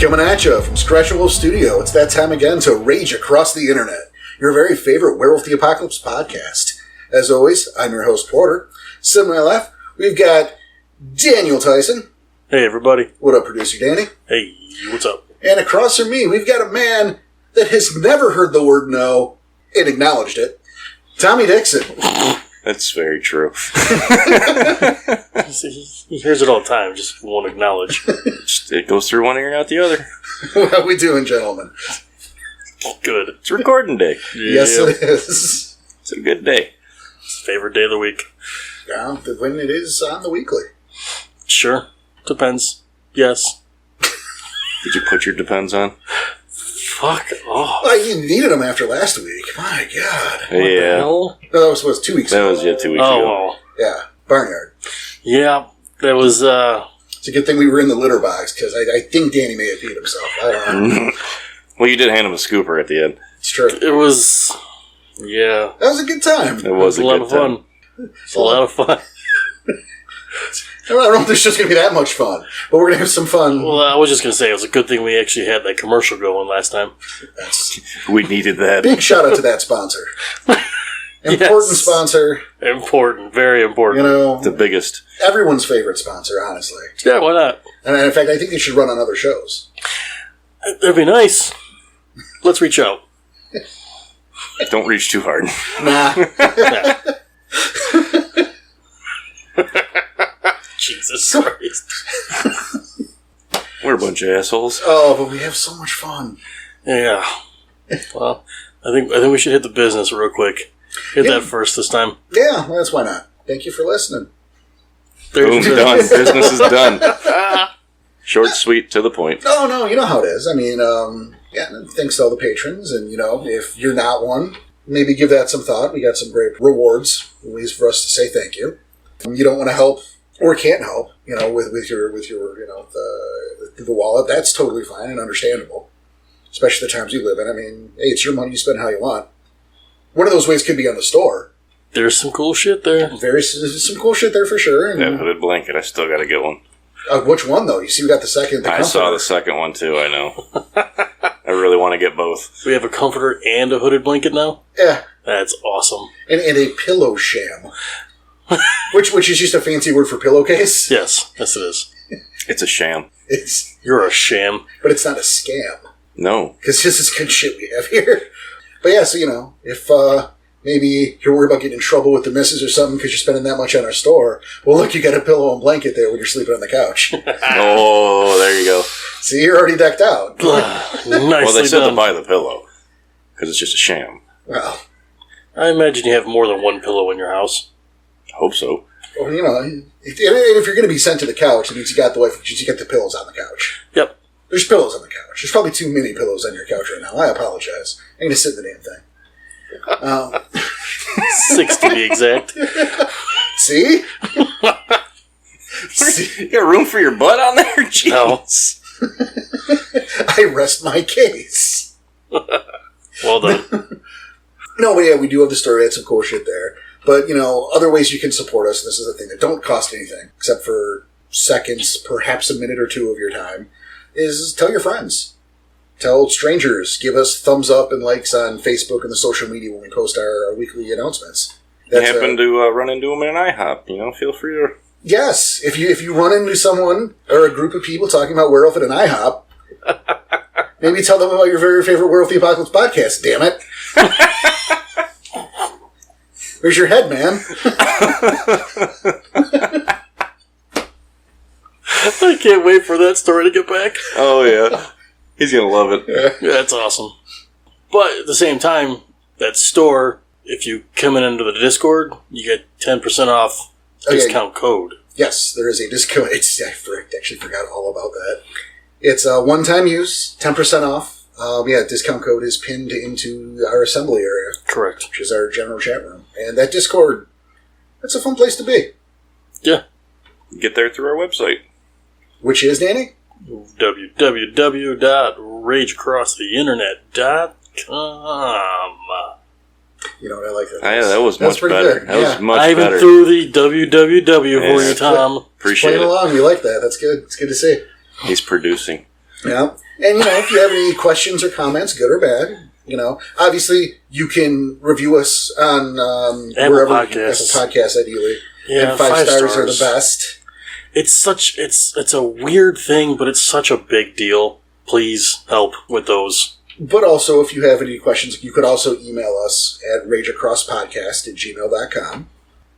Coming at you from Scratch Wolf Studio, it's that time again to rage across the internet. Your very favorite Werewolf the Apocalypse podcast. As always, I'm your host, Porter. Sitting to my left, we've got Daniel Tyson. Hey, everybody. What up, producer Danny? Hey, what's up? And across from me, we've got a man that has never heard the word no and acknowledged it. Tommy Dixon. That's very true. He hears it all the time, just won't acknowledge. It goes through one ear and out the other. How we doing, gentlemen? Good. It's recording day. Yes, it is. It's a good day. It's favorite day of the week. Yeah, when it is on the weekly. Sure. Depends. Yes. Did you put your Depends on? Fuck off. Well, you needed them after last week. My God. What the hell? No, that was 2 weeks ago. That was 2 weeks ago. Oh, well. Yeah, Barnyard. Yeah, that was, It's a good thing we were in the litter box, because I think Danny may have peed himself. I don't know. Well, you did hand him a scooper at the end. It's true. it was, yeah. That was a good time. It was a lot of fun. It's a lot of fun. I don't know if there's just going to be that much fun, but we're going to have some fun. Well, I was just going to say, it was a good thing we actually had that commercial going last time. We needed that. Big shout out to that sponsor. Important sponsor. Important. Very important. You know, The biggest. everyone's favorite sponsor, honestly. Yeah, why not? And in fact, I think they should run on other shows. That'd be nice. Let's reach out. Don't reach too hard. Nah. Jesus Christ. We're a bunch of assholes. Oh, but we have so much fun. Yeah. Well, I think we should hit the business real quick. Hit that first this time. Yeah, well, that's why not. Thank you for listening. Boom, done. Business is done. Short, sweet, to the point. No, you know how it is. I mean, thanks to all the patrons, and, you know, if you're not one, maybe give that some thought. We got some great rewards, ways for us to say thank you. You don't want to help, or can't help, you know, with your you know, the wallet. That's totally fine and understandable, especially the times you live in. I mean, hey, it's your money, you spend how you want. One of those ways could be on the store. There's some cool shit there. Some cool shit there for sure. And, That hooded blanket, I still got to get one. which one, though? You see, we got the second. I saw the second one, too, I know. I really want to get both. We have a comforter and a hooded blanket now? Yeah. That's awesome. And a pillow sham. which is just a fancy word for pillowcase. Yes it is. It's a sham. You're a sham. But it's not a scam. No. Because this is good shit we have here. But yeah, so, you know, if maybe you're worried about getting in trouble with the missus or something because you're spending that much on our store, well, look, you got a pillow and blanket there when you're sleeping on the couch. Oh, there you go. See, you're already decked out. Nicely Well, they still have done. to buy the pillow. Because it's just a sham. Well, I imagine you have more than one pillow in your house. Hope so. well, you know, if you're going to be sent to the couch, it means you got the pillows on the couch. Yep. There's pillows on the couch. There's probably too many pillows on your couch right now. I apologize. I'm going to sit in the damn thing. 6 to be exact. See? You got room for your butt on there? Jeez. No. I rest my case. Well done. No, but yeah, we do have the story. That's some cool shit there. But, you know, other ways you can support us, this is the thing that don't cost anything, except for seconds, perhaps a minute or two of your time, is tell your friends. Tell strangers. Give us thumbs up and likes on Facebook and the social media when we post our weekly announcements. You happen to run into them in an IHOP, you know, feel free to... Yes, if you run into someone or a group of people talking about Werewolf at an IHOP, maybe tell them about your very favorite Werewolf the Apocalypse podcast, damn it. Where's your head, man? I can't wait for that story to get back. Oh, yeah. He's going to love it. Yeah, that's awesome. But at the same time, that store, if you come in under the Discord, you get 10% off discount code. Yes, there is a discount. I actually forgot all about that. It's a one-time use, 10% off. Discount code is pinned into our assembly area. Correct. Which is our general chat room. And that Discord, that's a fun place to be. Yeah. Get there through our website. Which is, Danny? www.rageacrosstheinternet.com. You know what, I like that. Yeah, that was much pretty better. good. That was much I even better. threw the www for you, Tom. Appreciate Playing it. along, we like that. That's good. It's good to see. He's producing. Yeah. And, if you have any questions or comments, good or bad, obviously you can review us on wherever Podcasts. Apple Podcasts, ideally. Yeah, and 5 stars are the best. It's a weird thing, but it's such a big deal. Please help with those. But also, if you have any questions, you could also email us at rageacrosspodcast@gmail.com. I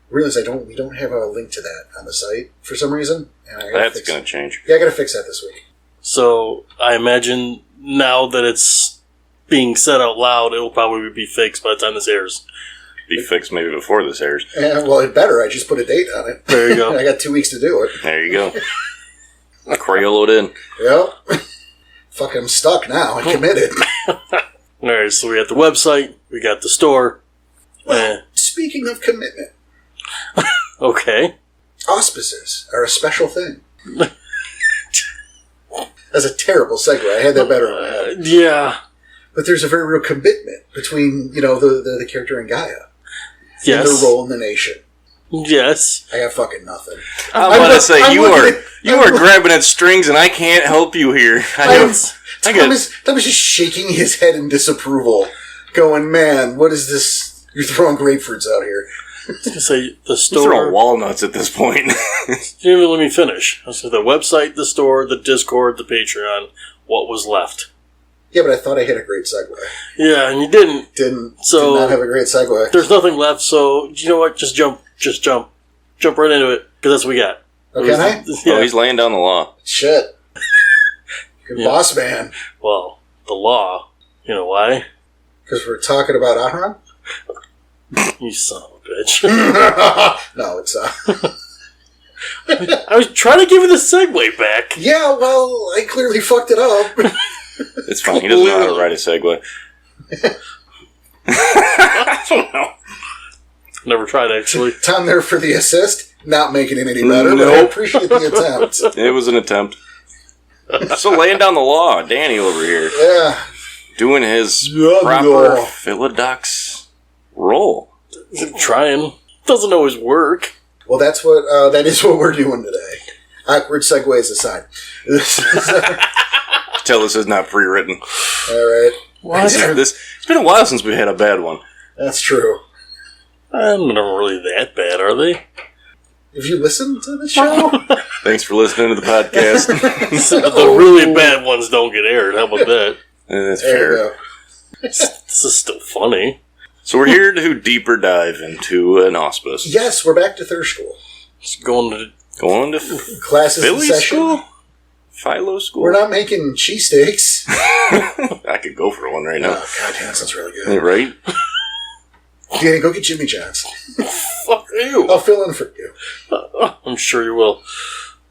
realize we don't have a link to that on the site for some reason. And That's going to change. Yeah, I got to fix that this week. So I imagine now that it's being said out loud, it will probably be fixed by the time this airs. Be fixed maybe before this airs. Well, it better. I just put a date on it. There you go. I got 2 weeks to do it. There you go. Crayola it in. Yep. Fuck, I'm stuck now. I'm committed. Alright, so we got the website, we got the store. Well, speaking of commitment, Okay. auspices are a special thing. That's a terrible segue. I had that better in my head. Yeah. But there's a very real commitment between, the character and Gaia. Yes. And their role in the nation. Yes. I got fucking nothing. I'm about to say, you are grabbing at strings and I can't help you here. Thomas is just shaking his head in disapproval, going, man, what is this? You're throwing grapefruits out here. I was going to say, the You're store... throwing walnuts at this point. You didn't even let me finish. I was going to say, the website, the store, the Discord, the Patreon, what was left. Yeah, but I thought I had a great segue. Yeah, and you didn't. Did not have a great segue. There's nothing left, so you know what? Just jump right into it, because that's what we got. Oh, can I? Yeah. Oh, he's laying down the law. Shit. Good boss man. Well, the law. You know why? Because we're talking about Ahram? You son of a bitch. No, it's I was trying to give you the segue back. Yeah, well, I clearly fucked it up. It's fine. He doesn't know how to ride a Segway. I don't know. Never tried, actually. Tom there for the assist. Not making it any better, but I Nope. appreciate the attempt. It was an attempt. So laying down the law, Danny over here. Yeah. Doing his Yeah, proper no. Philodox role. Trying. Doesn't always work. Well, that is what we're doing today. Awkward segues aside. Tell this is not pre-written. All right. What? It's been a while since we had a bad one. That's true. I'm not really that bad, are they? Have you listened to the show? Thanks for listening to the podcast. The really bad ones don't get aired. How about that? That's There you fair. go. This is still funny. So we're here to deeper dive into an auspice. Yes, we're back to third school. Just going to... Going to Classes in Philly session. school? Philo school? We're not making cheesesteaks. I could go for one right now. Oh, God, yeah, that sounds really good. Right? Danny, go get Jimmy John's. Fuck you. I'll fill in for you. I'm sure you will.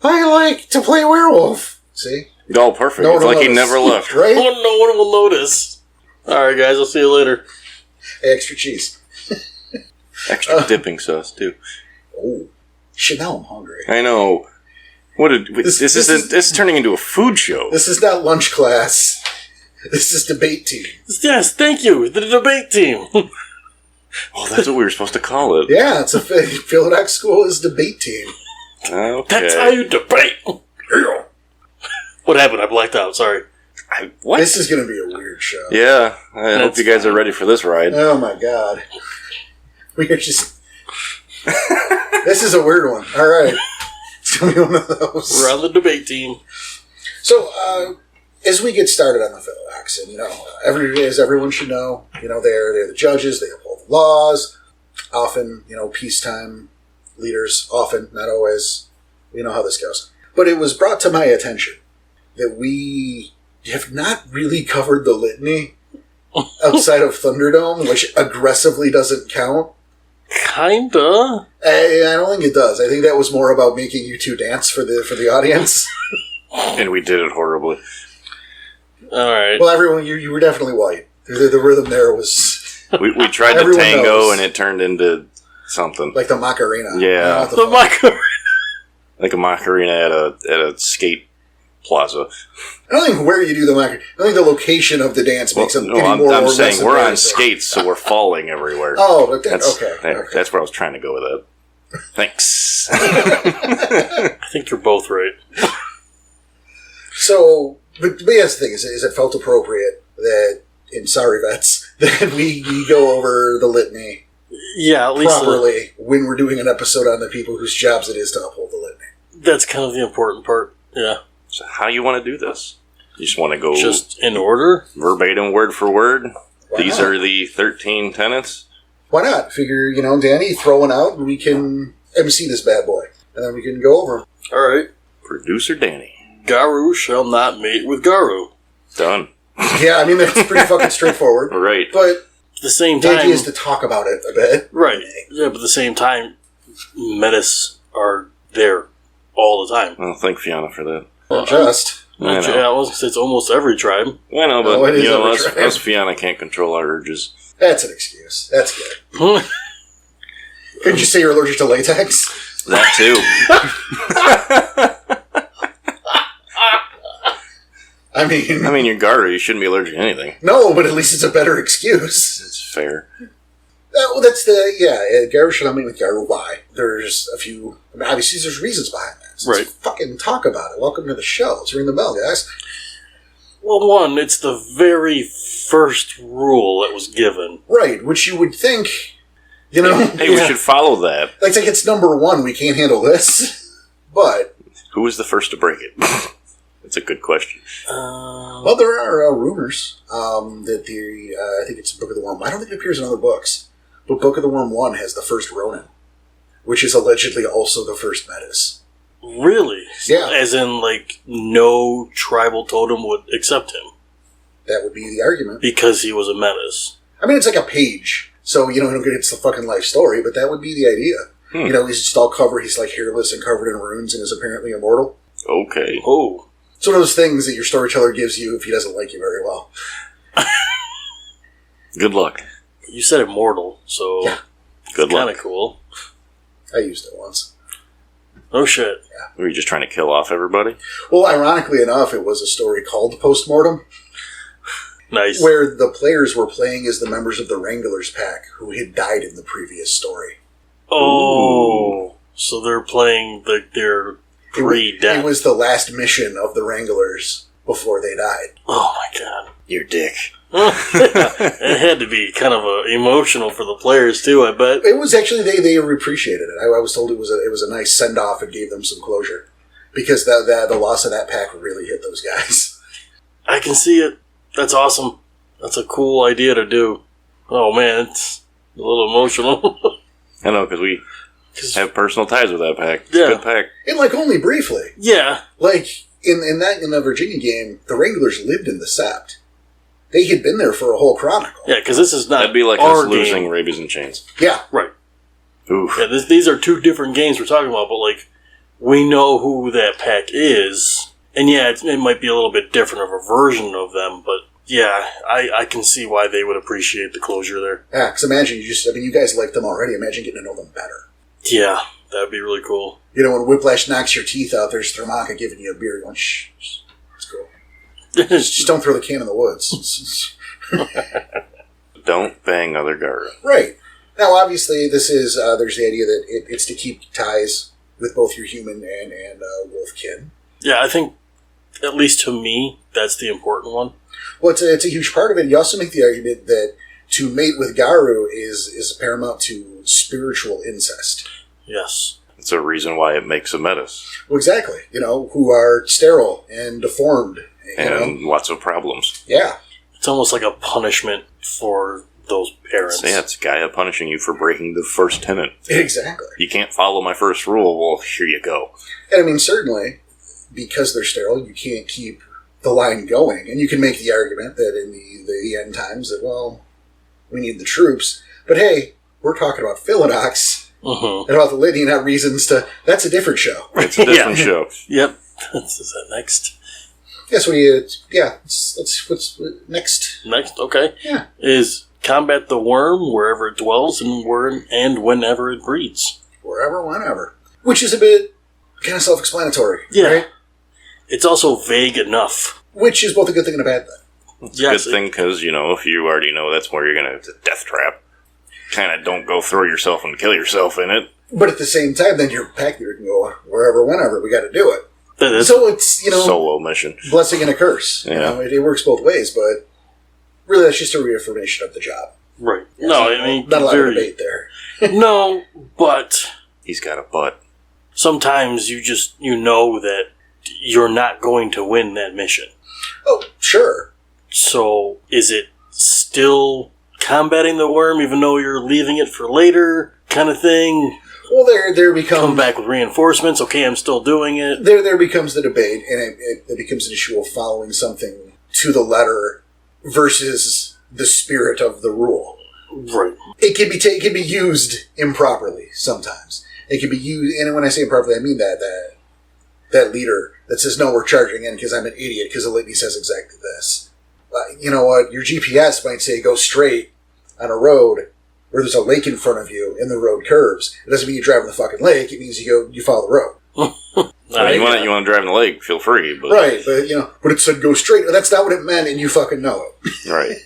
I like to play werewolf. See? Oh, perfect. No It's one like he will never notice. left. Right? No one will notice. Alright, guys. I'll see you later. Extra cheese. Extra dipping sauce, too. Oh. Shit, now I'm hungry. I know. This is turning into a food show. This is not lunch class. This is debate team. Yes, thank you. The debate team. Oh, that's what we were supposed to call it. Yeah, it's a Philodox school is debate team. Okay. That's how you debate. What happened? I blacked out. Sorry. What? This is going to be a weird show. Yeah, I hope you guys are ready for this ride. Oh my god. We are just... This is a weird one. Alright. It's going to be one of those. We're on the debate team. So, as we get started on the Philodox, and, as everyone should know, they're the judges, they uphold the laws, often, peacetime leaders, often, not always. We know how this goes. But it was brought to my attention that we have not really covered the litany outside of Thunderdome, which aggressively doesn't count. Kinda. I don't think it does. I think that was more about making you two dance for the audience. And we did it horribly. Alright. Well, everyone, you were definitely white. The rhythm there was We tried to Everyone tango knows. and it turned into something. like the Macarena. Yeah. Not The fuck. Macarena. Like a Macarena at a skate plaza. I don't think where you do the Macarena. I think the location of the dance makes it any I'm more or less saying we're on embarrassing. skates, so we're falling everywhere. Oh, okay. That's Okay. that's where I was trying to go with that. Thanks. I think you're both right. So, But that's the thing, is it felt appropriate that, in Sorry Vets, that we go over the litany at least properly when we're doing an episode on the people whose jobs it is to uphold the litany. That's kind of the important part, yeah. So how you want to do this? You just want to go... Just in order? Verbatim, word for word? Why These not? are the 13 tenets? Why not? Figure, Danny, throwing out, and we can MC this bad boy. And then we can go over 'em. Alright. Producer Danny. Garu shall not mate with Garu. Done. Yeah, I mean, that's pretty fucking straightforward. Right. But At the same the time... idea is to talk about it a bit. Right. Yeah, but at the same time, metas are there all the time. Well, thank Fiona for that. Not just. I know. Yeah, I was gonna say it's almost every tribe. I know, but No, it is every us tribe. Fiona can't control our urges. That's an excuse. That's good. Couldn't you say you're allergic to latex? That too. I mean, You're Garu. You shouldn't be allergic to anything. no, but at least it's a better excuse. It's fair. Well, that's the, Garu should not meet with Garu. Why? There's a few, obviously there's reasons behind that. So Right. Let's fucking talk about it. Welcome to the show. Let's ring the bell, guys. Well, one, it's the very first rule that was given. Right, which you would think, you know, Hey, we should follow that. like it's number one, we can't handle this. But, Who was the first to break it? That's a good question. well, there are rumors that I think it's Book of the Worm. I don't think it appears in other books. But Book of the Worm 1 has the first Ronin, which is allegedly also the first Metis. Really? Yeah. As in, no tribal totem would accept him. That would be the argument. Because he was a menace. I mean, it's like a page. So, it's the fucking life story, but that would be the idea. He's just all covered, he's hairless and covered in runes and is apparently immortal. Okay. Oh. It's one of those things that your storyteller gives you if he doesn't like you very well. Good luck. You said immortal, so Yeah. Good luck. kind of cool. I used it once. Oh shit. Were you just trying to kill off everybody? Well, ironically enough, it was a story called Postmortem, Nice. where the players were playing as the members of the Wranglers pack who had died in the previous story. Oh. So they're playing their pre-death. It was the last mission of the Wranglers before they died. Oh my god. Your dick. It had to be kind of emotional for the players too, I bet. It was actually, they appreciated it. I was told it was a nice send-off and gave them some closure. Because the loss of that pack really hit those guys. I can see it. That's awesome. That's a cool idea to do. Oh man, it's a little emotional. I know, because we have personal ties with that pack. It's Yeah. a good pack. And only briefly. Yeah. In the Virginia game, the Wranglers lived in the Sept. They had been there for a whole chronicle. Yeah, because this is not That'd be like our us losing game. Rabies and Chains. Yeah. Right. Oof. Yeah, these are two different games we're talking about, but we know who that pack is. And yeah, it might be a little bit different of a version of them, but yeah, I can see why they would appreciate the closure there. Yeah, because imagine you guys like them already. Imagine getting to know them better. Yeah, that'd be really cool. When Whiplash knocks your teeth out, there's Thermaka giving you a beer going, shh, it's cool. Just don't throw the can in the woods. Don't bang other Garu. Right. Now, obviously, this is, there's the idea that it's to keep ties with both your human and wolf kin. Yeah, I think, at least to me, that's the important one. Well, it's a huge part of it. You also make the argument that to mate with Garu is paramount to spiritual incest. Yes. It's a reason why it makes a metis. Well, exactly. Who are sterile and deformed. And lots of problems. Yeah. It's almost like a punishment for those parents. So yeah, it's Gaia punishing you for breaking the first tenet. Exactly. You can't follow my first rule. Well, here you go. And I mean, certainly, because they're sterile, you can't keep the line going. And you can make the argument that in the end times that, well, we need the troops. But hey, we're talking about Philodox and about the Litany, not reasons to... That's a different show. It's a different show. Yep. Is that next? Yes, what's next? Next, okay. Yeah. Is combat the worm wherever it dwells and whenever it breeds. Wherever, whenever. Which is a bit kind of self-explanatory. Yeah. Right? It's also vague enough. Which is both a good thing and a bad thing. It's a good thing because, if you already know that's where you're going to... It's a death trap. Kind of don't go throw yourself and kill yourself in it. But at the same time, then your pack leader can go wherever, whenever. We got to do it. So it's, solo mission. blessing and a curse. Yeah. It works both ways, but really that's just a reaffirmation of the job. Right. Yeah, No, so I mean... not a lot of debate there. No, but... He's got a butt. Sometimes you know that you're not going to win that mission. Oh, sure. So, is it still combating the worm even though you're leaving it for later kind of thing? Well, there becomes... Come back with reinforcements, okay, I'm still doing it. There becomes the debate, and it becomes an issue of following something to the letter versus the spirit of the rule. Right. It can be used improperly sometimes. It can be used, and when I say improperly, I mean that leader that says, no, we're charging in because I'm an idiot because the litany says exactly this. You know what? Your GPS might say go straight on a road where there's a lake in front of you and the road curves. It doesn't mean you drive in the fucking lake. It means you follow the road. You want to drive in the lake, feel free. But... Right, but it said go straight. That's not what it meant, and you fucking know it. Right.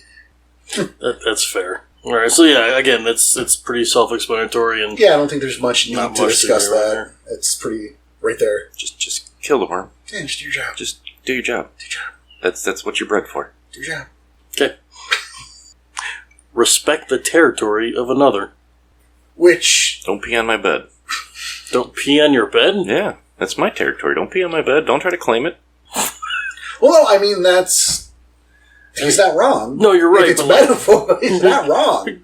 That's fair. All right, so yeah, again, it's pretty self-explanatory, and Yeah, I don't think there's much need to discuss to do right that. there. It's pretty right there. Just kill the worm. Yeah, just do your job. Just do your job. Do your job. That's what you're bred for. Do your job. Okay. Respect the territory of another. Which... Don't pee on my bed. Don't pee on your bed? Yeah, that's my territory. Don't pee on my bed. Don't try to claim it. Well, no, I mean, that's... He's not wrong. No, you're right. If it's but metaphor, he's not wrong.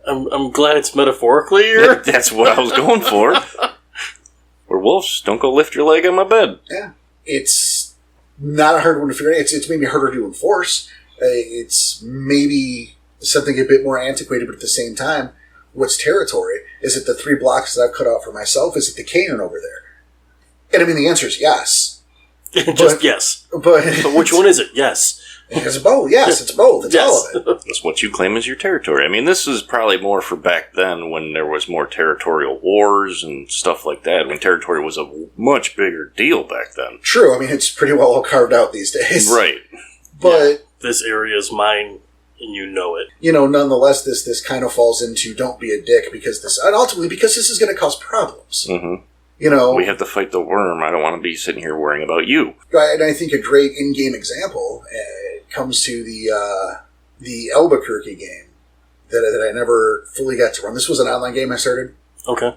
I'm glad it's metaphorically here. That's what I was going for. We're wolves. Don't go lift your leg on my bed. Yeah. It's not a hard one to figure out. It's maybe harder to enforce. It's maybe something a bit more antiquated, but at the same time, what's territory? Is it the 3 blocks that I've cut out for myself? Is it the cairn over there? And I mean, the answer is yes. Just yes. But which one is it? Yes. It's both. Yes, it's both. It's all of it. It's what you claim as your territory. I mean, this is probably more for back then when there was more territorial wars and stuff like that, when territory was a much bigger deal back then. True. I mean, it's pretty well all carved out these days. Right. But... This area is mine, and you know it. Nonetheless, this kind of falls into don't be a dick and ultimately because this is going to cause problems. Mm-hmm. We have to fight the worm. I don't want to be sitting here worrying about you. And I think a great in-game example comes to the Albuquerque game that I never fully got to run. This was an online game I started. Okay.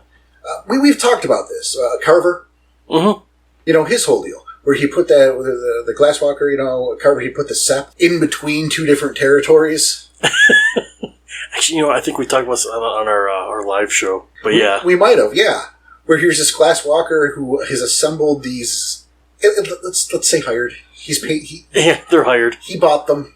We've talked about this. Carver. Mm-hmm. His whole deal. Where he put the Glasswalker, Carver, he put the sept in between 2 different territories. Actually, I think we talked about this on our live show. But yeah. We might have, yeah. Where here's this Glasswalker who has assembled these... Let's say hired. He's paid... Yeah, they're hired. He bought them.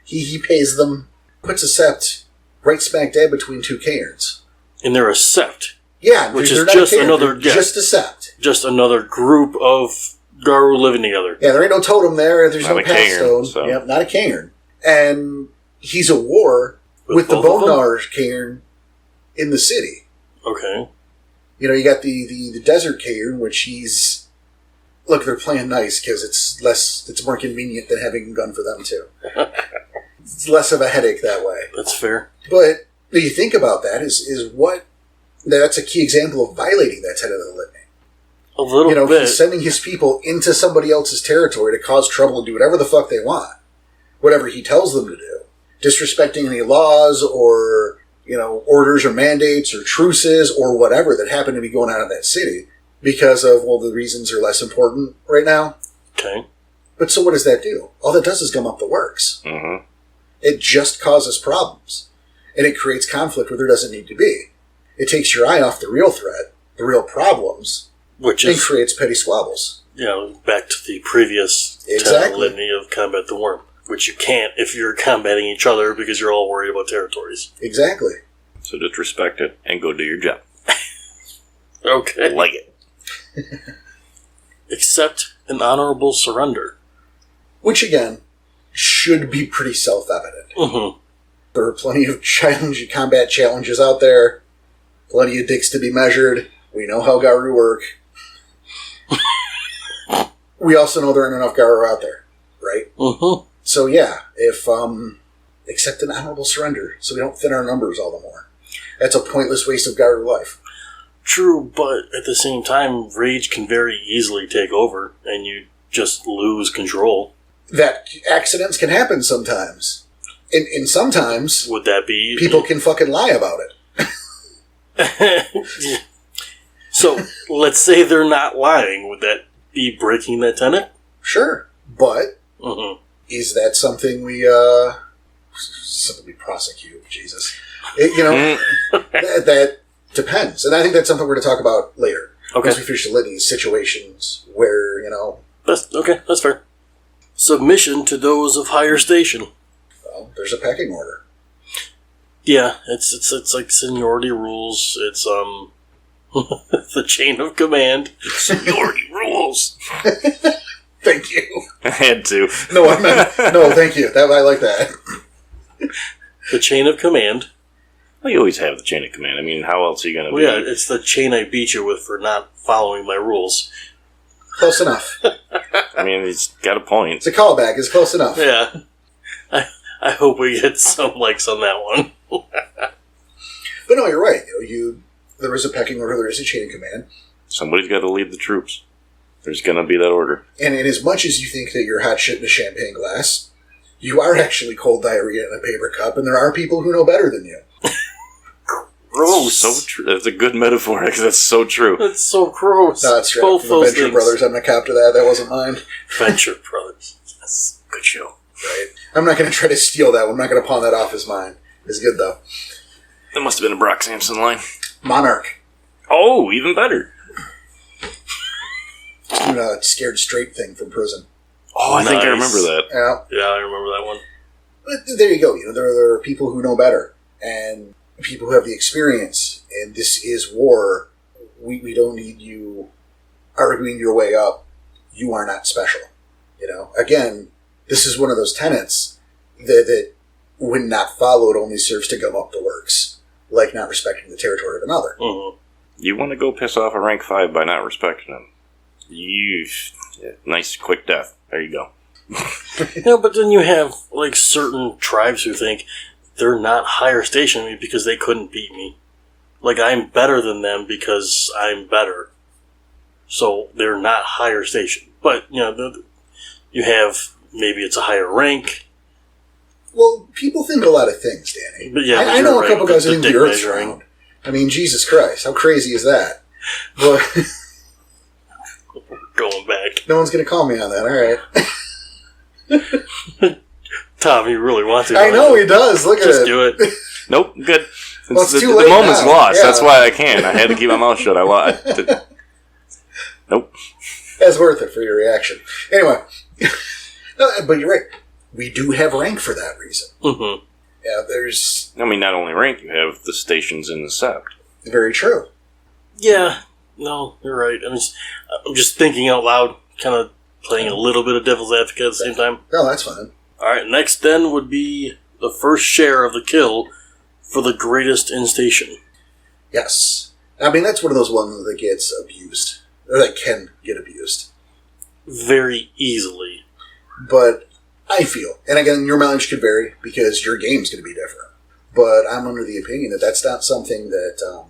he pays them. Puts a sept right smack dab between 2 cairns. And they're a sept. Yeah, which is just another... Yeah, just a sept. Just another group of Garu living together. Yeah, there ain't no totem there. There's no path stone. So. Yep, not a cairn. And he's at war with the Bonar cairn in the city. Okay. You got the desert cairn, which he's... Look, they're playing nice because it's more convenient than having a gun for them, too. It's less of a headache that way. That's fair. But when you think about that, is what... That's a key example of violating that tenet of the litany. A little bit. He's sending his people into somebody else's territory to cause trouble and do whatever the fuck they want. Whatever he tells them to do. Disrespecting any laws or, orders or mandates or truces or whatever that happen to be going on in that city because of, the reasons are less important right now. Okay. But so what does that do? All that does is gum up the works. Mm-hmm. It just causes problems. And it creates conflict where there doesn't need to be. It takes your eye off the real threat, the real problems, and creates petty squabbles. Back to the previous litany of combat the worm, which you can't if you're combating each other because you're all worried about territories. Exactly. So just respect it and go do your job. Okay. Like it. Accept an honorable surrender. Which, again, should be pretty self-evident. Mm-hmm. There are plenty of combat challenges out there. Plenty of dicks to be measured. We know how Garu work. We also know there aren't enough Garu out there, right? Mm-hmm. So yeah, if accept an honorable surrender, so we don't thin our numbers all the more. That's a pointless waste of Garu life. True, but at the same time, rage can very easily take over, and you just lose control. That accidents can happen sometimes. And sometimes... Would that be... people can fucking lie about it. So, let's say they're not lying. Would that be breaking that tenet? Sure, but is that something we prosecute? Jesus. That depends. And I think that's something we're going to talk about later. Okay. Once we finish the litany, situations where, That's fair. Submission to those of higher station. Well, there's a pecking order. Yeah, it's like seniority rules. It's the chain of command. Seniority rules. Thank you. I had to. No, thank you. I like that. The chain of command. Well, you always have the chain of command. I mean, how else are you going to be? Yeah, it's the chain I beat you with for not following my rules. Close enough. I mean, he's got a point. It's a callback. It's close enough. Yeah. I hope we get some likes on that one. But no, you're right. There is a pecking order. There is a chain of command. Somebody's got to lead the troops. There's going to be that order. And in as much as you think that you're hot shit in a champagne glass, you are actually cold diarrhea in a paper cup, and there are people who know better than you. Gross. So true. That's a good metaphor, because that's so true. That's so gross. No, it's true. Both The those Venture things. Brothers, I'm going to cop to that. That wasn't mine. Venture Brothers. Yes. Good show. Right. I'm not going to try to steal that one. I'm not going to pawn that off as mine. It's good, though. That must have been a Brock Sampson line. Monarch. Oh, even better. Just doing a scared straight thing from prison. Oh, I think I remember that. Yeah. Yeah, I remember that one. But there you go. There are people who know better, and people who have the experience, and this is war. We don't need you arguing your way up. You are not special. Again, this is one of those tenets that when not followed, only serves to gum up the works, like not respecting the territory of another. Mm-hmm. You want to go piss off a rank 5 by not respecting him. Nice, quick death. There you go. But then you have, certain tribes who think they're not higher station than me because they couldn't beat me. I'm better than them because I'm better. So they're not higher station. But, you have, maybe it's a higher rank. Well, people think a lot of things, Danny. But yeah, I know right. a couple guys who think the Earth's measuring. round. I mean, Jesus Christ, how crazy is that? But We're going back. no one's going to call me on that, alright. Tom, he really wants to. I know he does, look at Just it. do it. Nope, good. Well, it's the, too the late moment's now. lost. Yeah. That's why I can't. I had to keep my mouth shut. Nope. That's worth it for your reaction. Anyway. No, but you're right. We do have rank for that reason. Mm-hmm. Yeah, there's... I mean, not only rank, you have the stations in the sept. Very true. Yeah. No, you're right. I'm just thinking out loud, kind of playing a little bit of devil's advocate at the same time. No, that's fine. Alright, next then would be the first share of the kill for the greatest in station. Yes. I mean, that's one of those ones that gets abused. Or that can get abused. Very easily. But I feel, and again, your mileage could vary because your game's going to be different. But I'm under the opinion that that's not something that,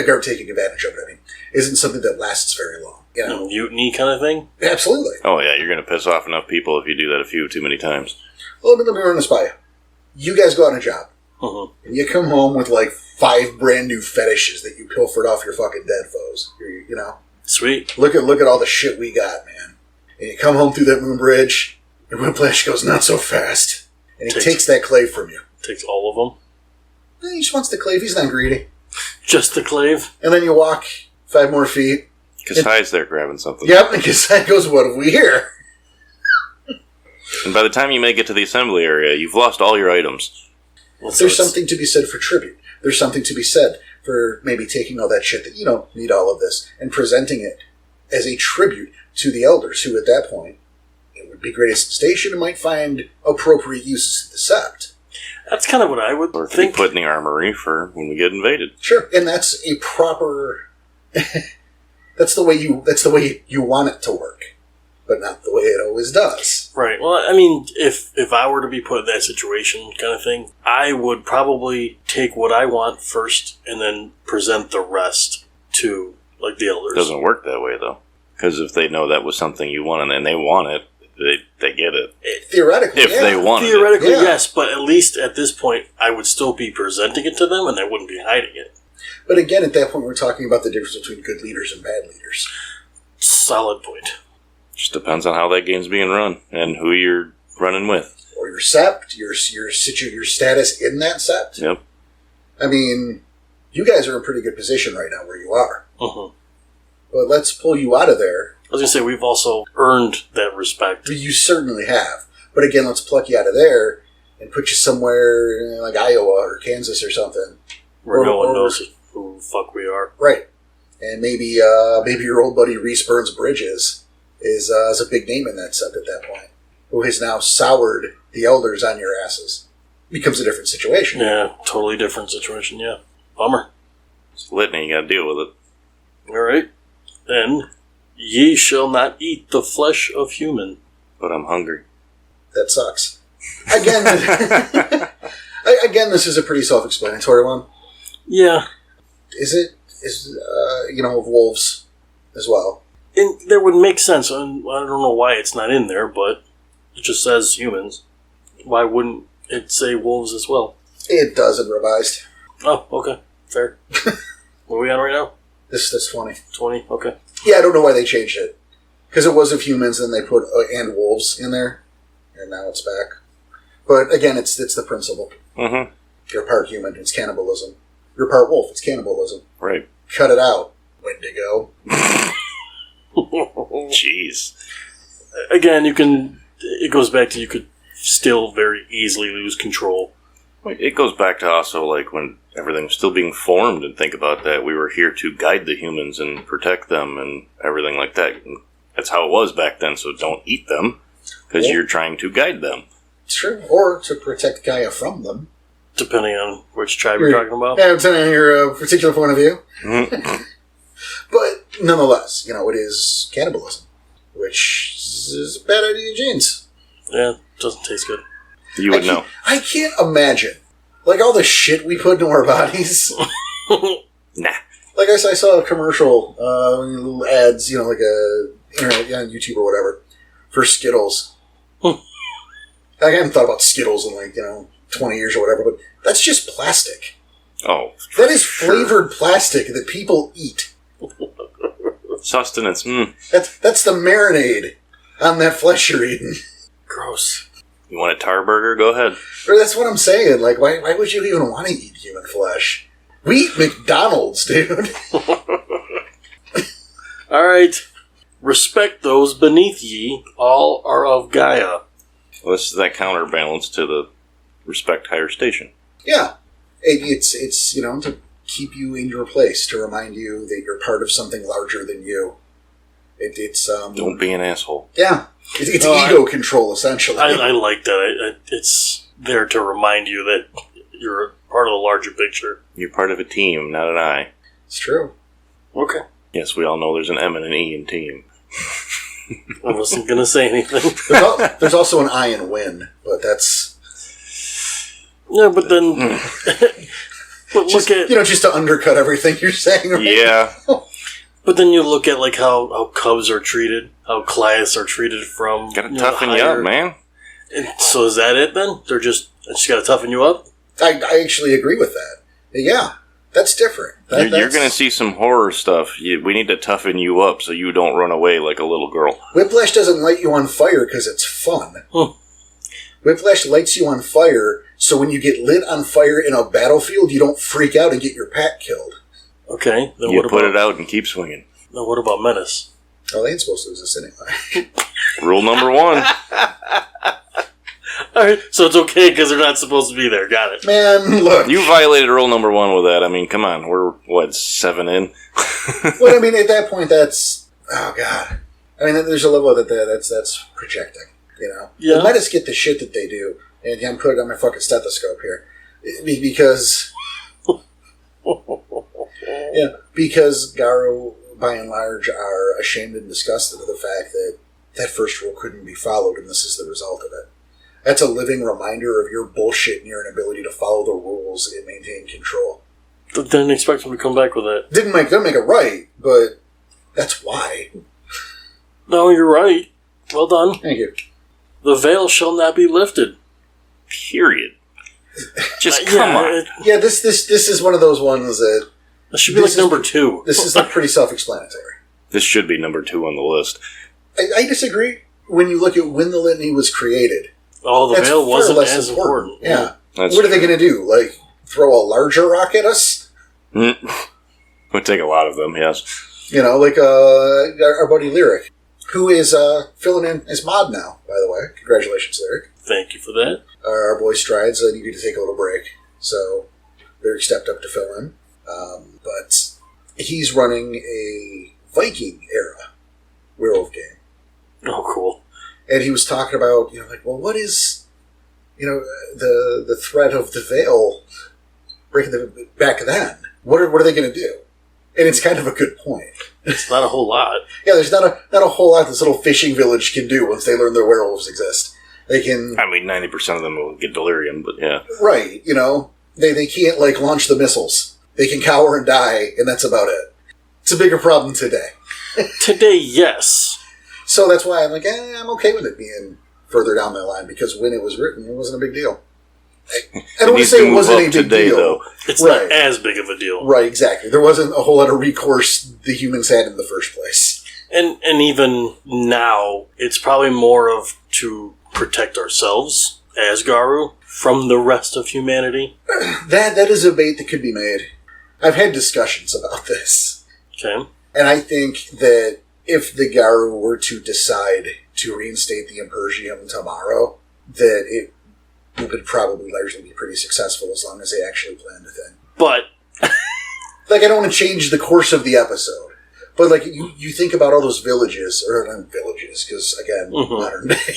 or taking advantage of it, isn't something that lasts very long. A mutiny kind of thing? Absolutely. Oh, yeah, you're going to piss off enough people if you do that a few too many times. Well, let me run this by you. You guys go on a job. Uh-huh. And you come home with 5 brand new fetishes that you pilfered off your fucking dead foes. Sweet. Look at all the shit we got, man. And you come home through that moon bridge, and Whiplash goes, not so fast. And he takes that clave from you. Takes all of them. He just wants the clave, he's not greedy. Just the clave. And then you walk 5 more feet. Kasai's there grabbing something. Yep, and Kasai goes, what have we here? And by the time you make it to the assembly area, you've lost all your items. Well, There's something to be said for tribute. There's something to be said for maybe taking all that shit that you don't need all of this and presenting it as a tribute to the elders who at that point it would be greatest in station and might find appropriate uses to the sept. That's kind of what I would Or it could think. be put in the armory for when we get invaded. Sure, and that's a proper that's the way you want it to work, but not the way it always does. Right. Well, if I were to be put in that situation kind of thing, I would probably take what I want first and then present the rest to, like, the elders. It doesn't work that way, though. Because if they know that was something you wanted and they want it, they get it. Theoretically, if they want it. Theoretically, yes, but at least at this point, I would still be presenting it to them, and I wouldn't be hiding it. But again, at that point, we're talking about the difference between good leaders and bad leaders. Solid point. Just depends on how that game's being run and who you're running with. Or your sept, your status in that sept. Yep. I mean, you guys are in a pretty good position right now where you are. Uh-huh. But let's pull you out of there. I was going to say, we've also earned that respect. You certainly have. But again, let's pluck you out of there and put you somewhere like Iowa or Kansas or something. Where no one knows who the fuck we are. Right. And maybe your old buddy Reese Burns Bridges is a big name in that sept at that point, who has now soured the elders on your asses. Becomes a different situation. Yeah, totally different situation, yeah. Bummer. It's litany, you gotta deal with it. Alright. Then, ye shall not eat the flesh of human. But I'm hungry. That sucks. Again, this is a pretty self-explanatory one. Yeah. Of wolves as well. And that would make sense. I don't know why it's not in there, but it just says humans. Why wouldn't it say wolves as well? It does in revised. Oh, okay. Fair. What are we on right now? That's 20. 20? Okay. Yeah, I don't know why they changed it. Because it was of humans, and they put and wolves in there, and now it's back. But again, it's the principle. Mm-hmm. You're part human, it's cannibalism. You're part wolf, it's cannibalism. Right. Cut it out, Wendigo. Jeez. Again, it goes back to you could still very easily lose control. It goes back to also like when everything was still being formed, and think about that. We were here to guide the humans and protect them and everything like that. And that's how it was back then, so don't eat them because you're trying to guide them. It's true. Or to protect Gaia from them. Depending on which tribe you're talking about. Yeah, depending on your particular point of view. Mm-hmm. But nonetheless, it is cannibalism, which is a bad idea, James. Yeah, it doesn't taste good. You would know. I can't imagine. Like all the shit we put into our bodies. Nah. Like I saw a commercial, little ads, like a internet on YouTube or whatever, for Skittles. I haven't thought about Skittles in 20 years or whatever, but that's just plastic. Oh, that is flavored plastic that people eat. Sustenance. That's the marinade on that flesh you're eating. Gross. You want a tar burger? Go ahead. Or that's what I'm saying. Like, why would you even want to eat human flesh? We eat McDonald's, dude. All right. Respect those beneath ye. All are of Gaia. Well, this is that counterbalance to the respect higher station. Yeah. It's to keep you in your place, to remind you that you're part of something larger than you. Don't be an asshole. Yeah. It's ego control, essentially. I like that. It's there to remind you that you're part of the larger picture. You're part of a team, not an I. It's true. Okay. Yes, we all know there's an M and an E in team. I wasn't going to say anything. There's also an I in win, but that's... Yeah, but then... but just, look at... just to undercut everything you're saying right Yeah. now. But then you look at how Cubs are treated, how Clients are treated from... Gotta toughen you up, man. And so is that it then? They're just gotta toughen you up? I actually agree with that. Yeah, that's different. You're going to see some horror stuff. We need to toughen you up so you don't run away like a little girl. Whiplash doesn't light you on fire because it's fun. Whiplash lights you on fire so when you get lit on fire in a battlefield, you don't freak out and get your pack killed. Okay. Then you put it out and keep swinging. Now what about Menace? Oh, they ain't supposed to exist anyway. Rule number 1. Alright, so it's okay because they're not supposed to be there. Got it. Man, look. You violated rule number 1 with that. I mean, come on. We're, 7 in? Well, I mean, at that point, that's... Oh, God. I mean, there's a level that's projecting, Yeah. Let us get the shit that they do. And I'm putting on my fucking stethoscope here. Because... yeah, because Garo, by and large, are ashamed and disgusted of the fact that that first rule couldn't be followed, and this is the result of it. That's a living reminder of your bullshit and your inability to follow the rules and maintain control. Didn't expect him to come back with that. Didn't make it right, but that's why. No, you're right. Well done. Thank you. The veil shall not be lifted. Period. Just come on. Yeah, this is one of those ones that... That should be like number 2. This is like pretty self-explanatory. This should be number 2 on the list. I disagree. When you look at when the litany was created... Oh, the veil wasn't as important. Yeah. That's what are they going to do? Like, throw a larger rock at us? Would take a lot of them, yes. You know, like our buddy Lyric, who is filling in as mod now, by the way. Congratulations, Lyric. Thank you for that. Our boy Strides needed to take a little break, so Lyric stepped up to fill in. But he's running a Viking-era werewolf game. Oh, cool. And he was talking about, like, well, what is, the threat of the veil breaking the back then? What are they going to do? And it's kind of a good point. It's not a whole lot. Yeah, there's not a whole lot this little fishing village can do once they learn their werewolves exist. They can... I mean, 90% of them will get delirium, but yeah. Right, They can't, like, launch the missiles. They can cower and die, and that's about it. It's a bigger problem today. Today, yes. So that's why I'm like, I'm okay with it being further down the line, because when it was written, it wasn't a big deal. I don't want to say it wasn't a big today, deal. Though. It's not as big of a deal. Right, exactly. There wasn't a whole lot of recourse the humans had in the first place. And even now, it's probably more of to protect ourselves as Garu from the rest of humanity. That is a debate that could be made. I've had discussions about this. Okay. And I think that if the Garu were to decide to reinstate the Impergium tomorrow, that it would probably largely be pretty successful as long as they actually planned a thing. But... like, I don't want to change the course of the episode. But, like, you think about all those villages, or not villages, because, again, modern day.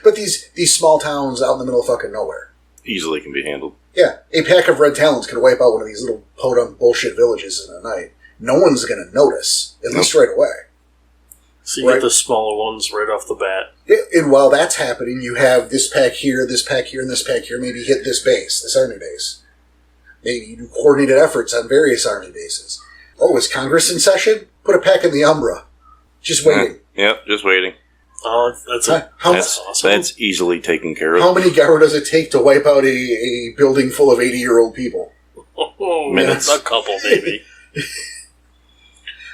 But these small towns out in the middle of fucking nowhere. Easily can be handled. Yeah, a pack of red talons could wipe out one of these little podunk bullshit villages in a night. No one's going to notice, at least right away. So you get the smaller ones right off the bat. Yeah, and while that's happening, you have this pack here, and this pack here, maybe hit this base, this army base. Maybe you do coordinated efforts on various army bases. Oh, is Congress in session? Put a pack in the Umbra. Just waiting. Yep, just waiting. Oh, that's awesome. That's easily taken care of. How many Garu does it take to wipe out a building full of 80-year-old people? Oh, minutes. A couple, maybe.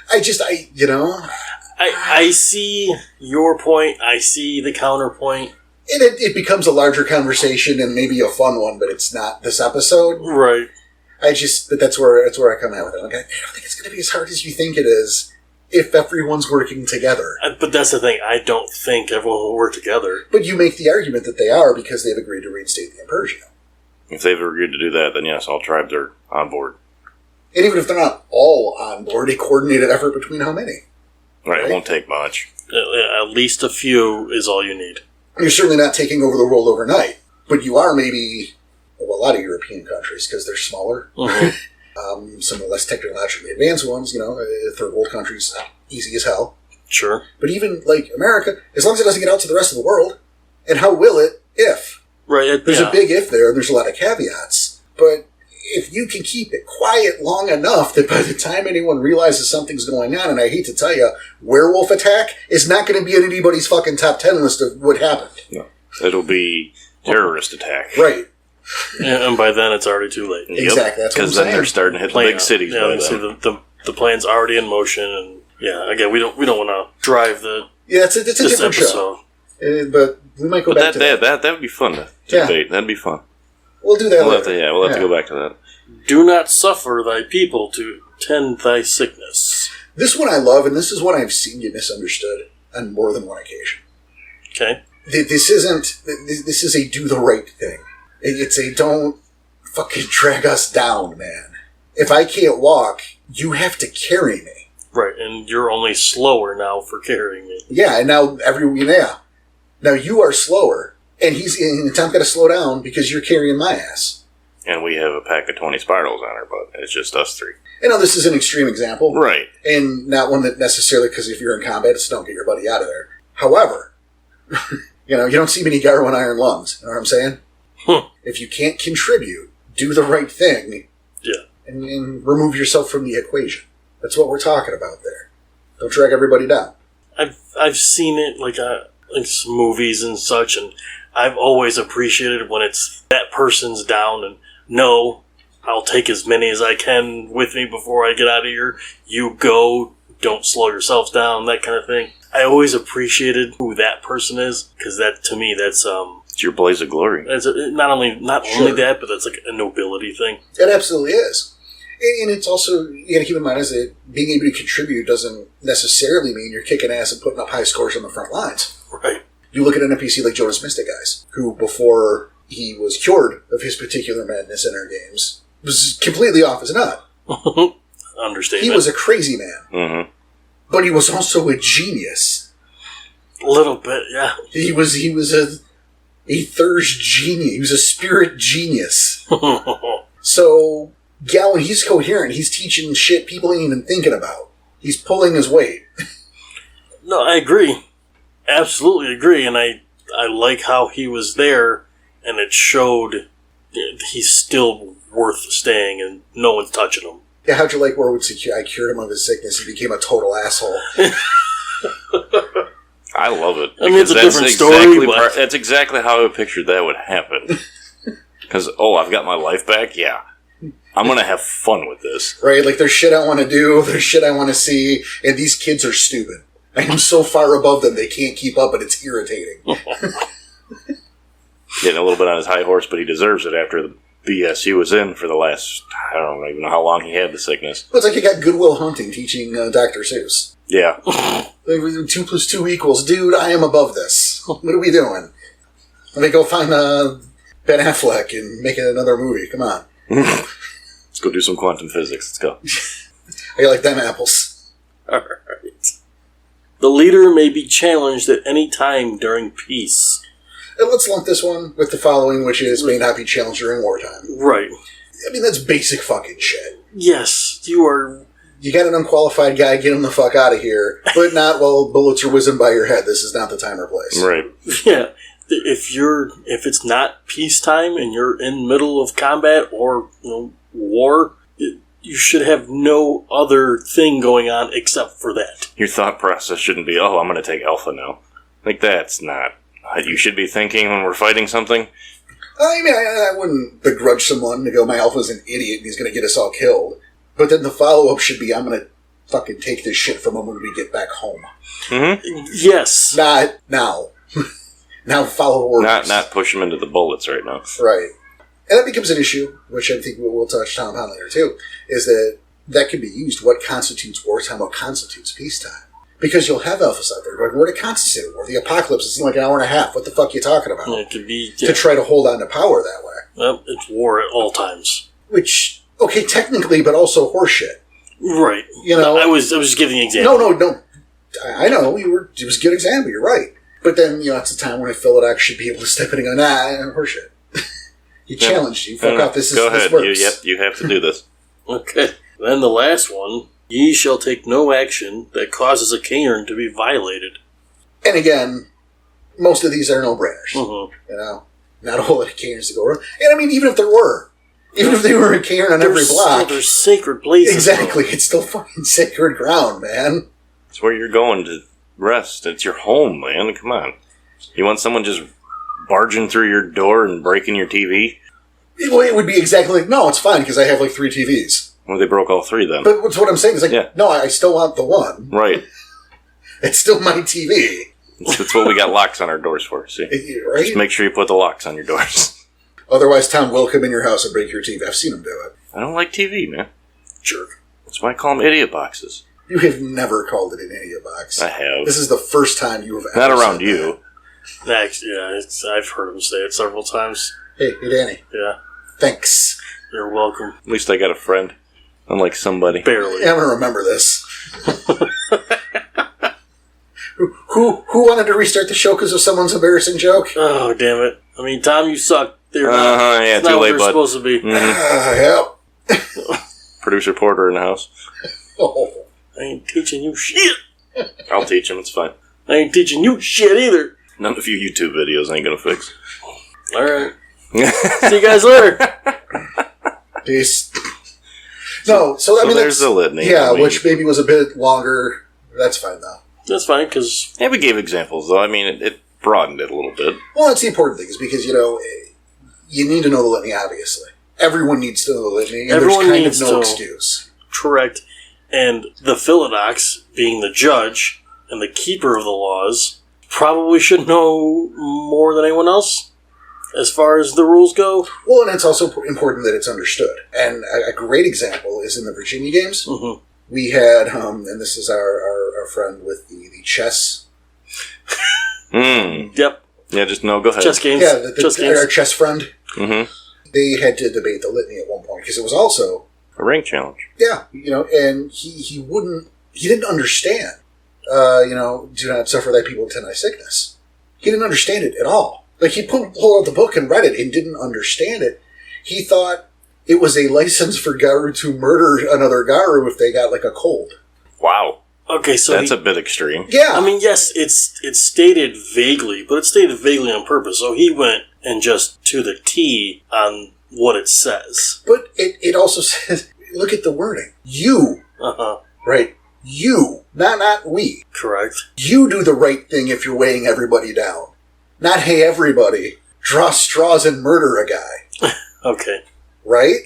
I see your point. I see the counterpoint. And it becomes a larger conversation and maybe a fun one, but it's not this episode. Right. But that's where I come at with it. Like, I don't think it's going to be as hard as you think it is if everyone's working together. But that's the thing. I don't think everyone will work together. But you make the argument that they are because they've agreed to reinstate the Impergium. If they've agreed to do that, then yes, all tribes are on board. And even if they're not all on board, a coordinated effort between how many? Right, it won't take much. At least a few is all you need. You're certainly not taking over the world overnight, but you are maybe a lot of European countries because they're smaller. Mm-hmm. Some of the less technologically advanced ones, third world countries, easy as hell. Sure. But even, like, America, as long as it doesn't get out to the rest of the world, and how will it if? Right. There's a big if there, and there's a lot of caveats. But if you can keep it quiet long enough that by the time anyone realizes something's going on, and I hate to tell you, werewolf attack is not going to be in anybody's fucking top 10 list of what happened. No. It'll be terrorist attack. Right. And by then it's already too late. Yep. Exactly, that's what I'm saying. Because then they're starting to hit the big cities by then. So the plan's already in motion, and again, we don't want to drive the it's a different episode. Show. But we might go back to that. That would be fun to debate. That'd be fun. We'll do that later. We'll have to go back to that. Do not suffer thy people to tend thy sickness. This one I love, and this is one I've seen get misunderstood on more than one occasion. Okay. This is a do the right thing. It's a don't fucking drag us down, man. If I can't walk, you have to carry me. Right, and you're only slower now for carrying me. Yeah, and now now you are slower, and Tom's got to slow down because you're carrying my ass. And we have a pack of 20 spirals on our butt. It's just us three. I know this is an extreme example. Right. And not one that necessarily, because if you're in combat, it's don't get your buddy out of there. However, you don't see many Garu and iron lungs. You know what I'm saying? If you can't contribute, do the right thing. Yeah. and remove yourself from the equation. That's what we're talking about there. Don't drag everybody down. I've seen it like some movies and such, and I've always appreciated when it's that person's down and no, I'll take as many as I can with me before I get out of here. You go, don't slow yourself down, that kind of thing. I always appreciated who that person is, because that, to me, that's it's your blaze of glory. That's not only that, but that's like a nobility thing. It absolutely is. And it's also, you got to keep in mind, is that being able to contribute doesn't necessarily mean you're kicking ass and putting up high scores on the front lines. Right. You look at an NPC like Jonas Mystic Eyes, who before he was cured of his particular madness in our games, was completely off his nut. Understatement. He was a crazy man. Mm-hmm. But he was also a genius. A little bit, yeah. He was a thirst genius. He was a spirit genius. So, yeah, when he's coherent, he's teaching shit people ain't even thinking about. He's pulling his weight. No, I agree. Absolutely agree. And I like how he was there, and it showed he's still worth staying, and no one's touching him. Yeah, how'd you like where I cured him of his sickness? He became a total asshole. I love it. I mean, it's a different story, but... That's exactly how I pictured that would happen. Because, I've got my life back? Yeah. I'm going to have fun with this. Right? Like, there's shit I want to do, there's shit I want to see, and these kids are stupid. I am so far above them, they can't keep up, and it's irritating. Getting a little bit on his high horse, but he deserves it after the BS he was in for the last, I don't even know how long he had the sickness. It's like he got Goodwill Hunting teaching Dr. Seuss. Yeah. 2 + 2 equals, dude, I am above this. What are we doing? Let me go find Ben Affleck and make it another movie. Come on. Let's go do some quantum physics. Let's go. I like them apples. Alright. The leader may be challenged at any time during peace. And let's lump this one with the following, which is may not be challenged during wartime. Right. I mean, that's basic fucking shit. Yes, you are... You got an unqualified guy, get him the fuck out of here. But not while bullets are whizzing by your head. This is not the time or place. Right. Yeah. If it's not peacetime and you're in the middle of combat or war, you should have no other thing going on except for that. Your thought process shouldn't be, I'm going to take Alpha now. Like, that's not how you should be thinking when we're fighting something. I mean, I wouldn't begrudge someone to go, my Alpha's an idiot and he's going to get us all killed. But then the follow-up should be, I'm going to fucking take this shit from him when we get back home. Mm-hmm. Yes. Not now. Now follow orders. Not push him into the bullets right now. Right. And that becomes an issue, which I think we'll touch on later too, is that can be used. What constitutes wartime? What constitutes peacetime? Because you'll have alphas out there going, we're to constitute war. The apocalypse is like an hour and a half. What the fuck are you talking about? It could be... To try to hold on to power that way. Well, it's war at all times. Which, okay, technically, but also horseshit. Right. I was just giving an example. No. I know. It was a good example. You're right. But then, it's a time when a Philodox should be able to step in and go, horseshit. He challenged you. Fuck off. This ahead. Works. You have to do this. Okay. Then the last one. Ye shall take no action that causes a cairn to be violated. And again, most of these are no-brainers. Mm-hmm. Not a whole lot of cairns to go around. And I mean, even if there were, even if they were a cairn on every block. There's sacred places. Exactly. It's still fucking sacred ground, man. It's where you're going to rest. It's your home, man. Come on. You want someone just barging through your door and breaking your TV? Well, it would be exactly like, no, it's fine because I have like 3 TVs. Well, they broke all 3 then. But that's what I'm saying. It's like, no, I still want the one. Right. It's still my TV. That's what we got locks on our doors for, see? Right? Just make sure you put the locks on your doors. Otherwise, Tom will come in your house and break your TV. I've seen him do it. I don't like TV, man. Jerk. That's why I call them idiot boxes. You have never called it an idiot box. I have. This is the first time you have ever Not around said you. that. Yeah, I've heard him say it several times. Hey, Danny. Yeah. Thanks. You're welcome. At least I got a friend. Unlike somebody. Barely. Yeah, I'm going to remember this. Who wanted to restart the show because of someone's embarrassing joke? Oh, damn it. I mean, Tom, you suck. Yeah, it's too not late, what they're bud. supposed to be. Mm-hmm. Yep. Producer Porter in the house. Oh. I ain't teaching you shit. I'll teach him, it's fine. I ain't teaching you shit either. None of you YouTube videos ain't gonna fix. Alright. See you guys later. Peace. No, so I mean, there's the litany. Yeah, I mean, which maybe was a bit longer. That's fine, though. That's fine, because... Yeah, we gave examples, though. I mean, it broadened it a little bit. Well, that's the important thing, is because, you need to know the litany, obviously. Everyone needs to know the litany, and Everyone there's needs kind of no to. excuse. Correct. And the Philodox, being the judge and the keeper of the laws, probably should know more than anyone else as far as the rules go. Well, and it's also important that it's understood. And a great example is in the Virginia games. Mm-hmm. We had, and this is our friend with the chess. Yep. Yeah, just no, go ahead. Chess games. Yeah, Chess games. our chess friend. Mm-hmm. They had to debate the litany at one point, because it was also... A rank challenge. Yeah, and he didn't understand, do not suffer thy people to thy sickness. He didn't understand it at all. Like, he pulled out the book and read it and didn't understand it. He thought it was a license for Garu to murder another Garu if they got, like, a cold. Wow. Okay, so that's a bit extreme. Yeah. I mean, yes, it's stated vaguely, but it's stated vaguely on purpose. So he went and just to the T on what it says. But it also says, look at the wording. You. Uh-huh. Right? You. Not we. Correct. You do the right thing if you're weighing everybody down. Not, hey, everybody, draw straws and murder a guy. Okay. Right?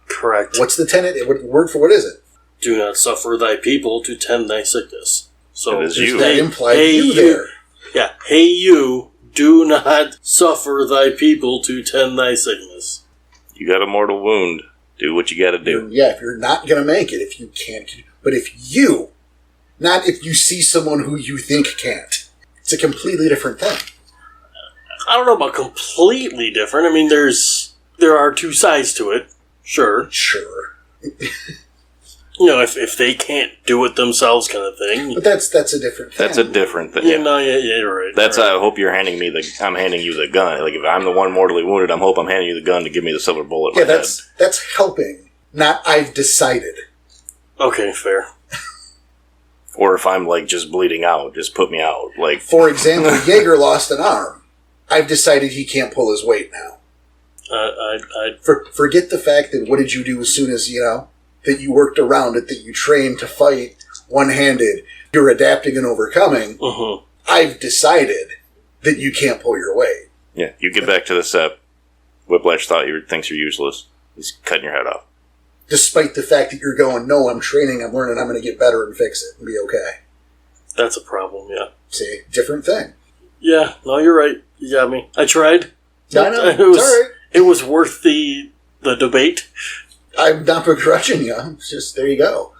Correct. What's the tenet? Word for what is it? Do not suffer thy people to tend thy sickness. So It is you. That implied you there. Yeah. Hey, you, do not suffer thy people to tend thy sickness. You got a mortal wound. Do what you got to do. Yeah, if you're not going to make it, if you can't. But if you, not if you see someone who you think can't. It's a completely different thing. I don't know about completely different. I mean, there are two sides to it. Sure. Sure. If they can't do it themselves, kind of thing. But that's a different thing. That's a different thing. Yeah, no, yeah, you're right. That's right. I hope you're handing me I'm handing you the gun. Like if I'm the one mortally wounded, I'm handing you the gun to give me the silver bullet. Yeah, that's helping. Not I've decided. Okay, fair. Or if I'm like just bleeding out, just put me out. Like For example, Jaeger lost an arm. I've decided he can't pull his weight now. Forget the fact that what did you do as soon as, that you worked around it, that you trained to fight one-handed, you're adapting and overcoming. Mm-hmm. I've decided that you can't pull your weight. Yeah, you get back to the SEP. Whiplash thinks you're useless. He's cutting your head off. Despite the fact that you're going, no, I'm training, I'm learning, I'm going to get better and fix it and be okay. That's a problem, yeah. See, different thing. Yeah, no, you're right. You got me. I tried. I know. It was, it's all right. It was worth the debate. I'm not begrudging you. It's just, there you go.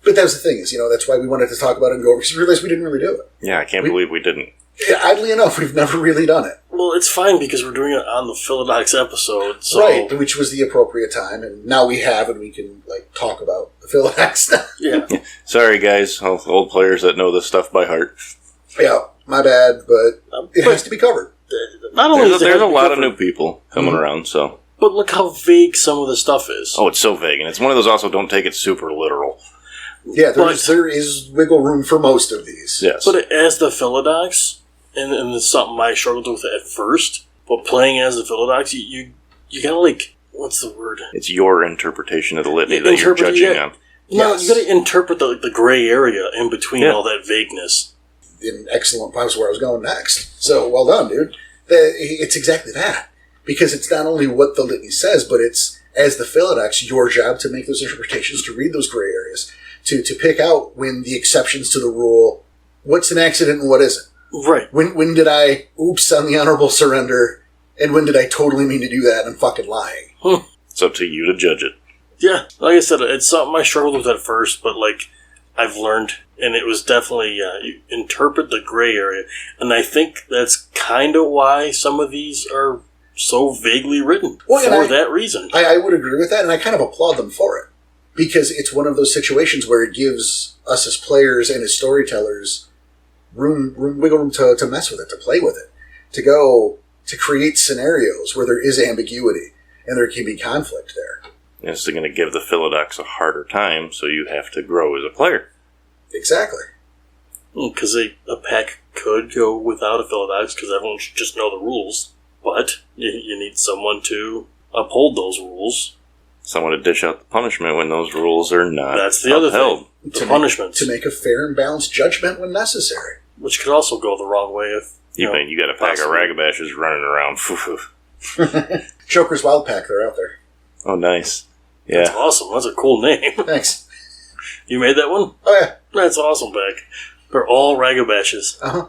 But that was the thing is, that's why we wanted to talk about it and go over, because we realized we didn't really do it. Yeah, I can't believe we didn't. Yeah, oddly enough, we've never really done it. Well, it's fine because we're doing it on the Philodox episode. So. Right, which was the appropriate time, and now we have, and we can talk about the Philodox now. Yeah. Sorry, guys, old players that know this stuff by heart. Yeah, my bad, but it has to be covered. Not only There's a lot of new people coming around, so. But look how vague some of the stuff is. Oh, it's so vague, and it's one of those also don't take it super literal. Yeah, there is wiggle room for most of these. Yes. But as the Philodox, and it's something I struggled with at first, but playing as the Philodox, you gotta what's the word? It's your interpretation of the litany that you're judging on. No, Yes. you gotta interpret the gray area in between all that vagueness. An excellent point where I was going next. So, well done, dude. It's exactly that. Because it's not only what the litany says, but it's, as the Philodox, your job to make those interpretations, to read those gray areas, to pick out when the exceptions to the rule, what's an accident and what isn't. Right. When did I oops on the honorable surrender, and when did I totally mean to do that and I'm fucking lying? It's up to you to judge it. Yeah, like I said, it's something I struggled with at first, but I've learned, and it was definitely, you interpret the gray area, and I think that's kind of why some of these are so vaguely written, for that reason. I would agree with that, and I kind of applaud them for it. Because it's one of those situations where it gives us as players and as storytellers wiggle room to mess with it, to play with it, to create scenarios where there is ambiguity and there can be conflict there. It's going to give the Philodox a harder time, so you have to grow as a player. Exactly. Because a pack could go without a Philodox, because everyone should just know the rules, but you need someone to uphold those rules. someone to dish out the punishment when those rules are not That's the other thing. The punishment. To make a fair and balanced judgment when necessary. Which could also go the wrong way if... You got a pack of ragabashes running around. Joker's Wild Pack, they're out there. Oh, nice. Yeah. That's awesome. That's a cool name. Thanks. You made that one? Oh, yeah. That's awesome, Beck. They're all ragabashes. Uh-huh.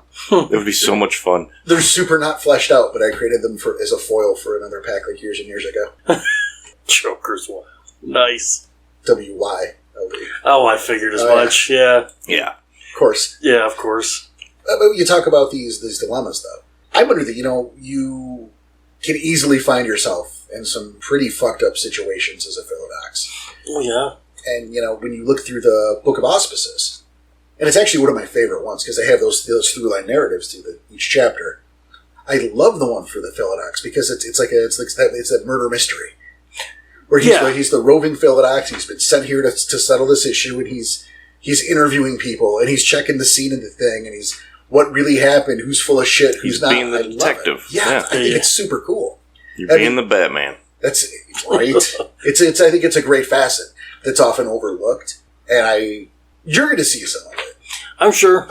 It would be so much fun. They're super not fleshed out, but I created them as a foil for another pack like years and years ago. Joker's Wild. Nice. WYLD. Oh, I figured as much. Yeah. Yeah. Of course. Yeah, of course. But you talk about these dilemmas, though. I wonder that, you can easily find yourself in some pretty fucked up situations as a Philodox. Oh, yeah. And, when you look through the Book of Auspices, and it's actually one of my favorite ones because they have those through-line narratives through each chapter. I love the one for the Philodox because it's that murder mystery. Where he's the roving Philodox, he's been sent here to settle this issue, and he's interviewing people, and he's checking the scene of the thing, and he's what really happened, who's full of shit, who's he's not. Being the detective. Yeah, I think it's super cool. You're being the Batman. That's right. It's I think it's a great facet that's often overlooked, and you're going to see some of it. I'm sure.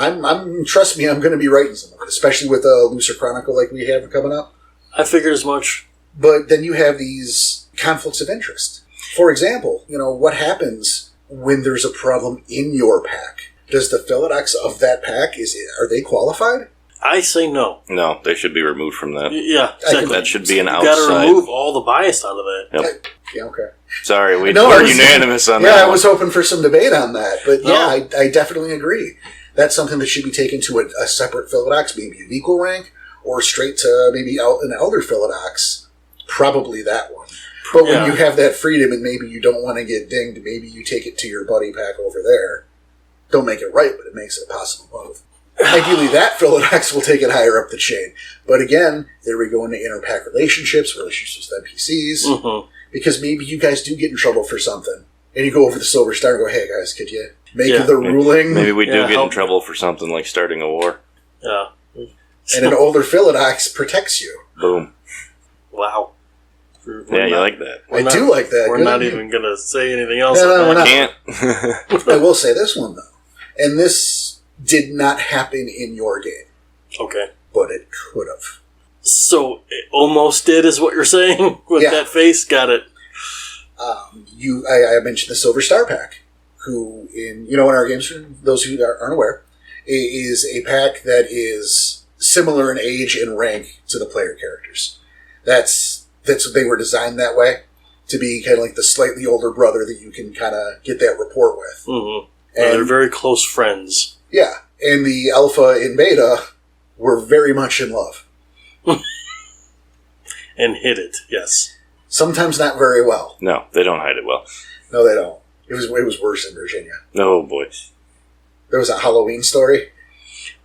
Trust me, I'm going to be writing some of it, especially with a looser chronicle like we have coming up. I figured as much. But then you have these conflicts of interest. For example, what happens when there's a problem in your pack? Does the Philodox of that pack, are they qualified? I say no. No, they should be removed from that. Yeah, exactly. That should be an You outside. got to remove all the bias out of that. Yep. Yeah, okay. Sorry, we're unanimous on that. Yeah, I one. was hoping for some debate on that. But yeah, I definitely agree. That's something that should be taken to a separate Philodox, maybe an equal rank, or straight to maybe an Elder Philodox. Probably that one. But when you have that freedom and maybe you don't want to get dinged, maybe you take it to your buddy pack over there. Don't make it right, but it makes it a possible move. Ideally, that Philodox will take it higher up the chain. But again, there we go into inter-pack relationships with NPCs, because maybe you guys do get in trouble for something. And you go over the Silver Star and go, hey guys, could you make the ruling? Maybe we do get in trouble for something like starting a war. Yeah. And an older Philodox protects you. Boom. Wow. You like that. I do like that. We're not even going to say anything else. No, we're not. Can't. I will say this one, though. And this did not happen in your game. Okay. But it could have. So, it almost did, is what you're saying? With that face? Got it. I mentioned the Silver Star pack, who, in our games, for those who aren't aware, is a pack that is similar in age and rank to the player characters. That's they were designed that way, to be kind of like the slightly older brother that you can kind of get that rapport with. Mm-hmm. And they're very close friends. Yeah, and the alpha and beta were very much in love. And hid it, yes. Sometimes not very well. No, they don't hide it well. No, they don't. It was worse in Virginia. Oh, boy. There was a Halloween story.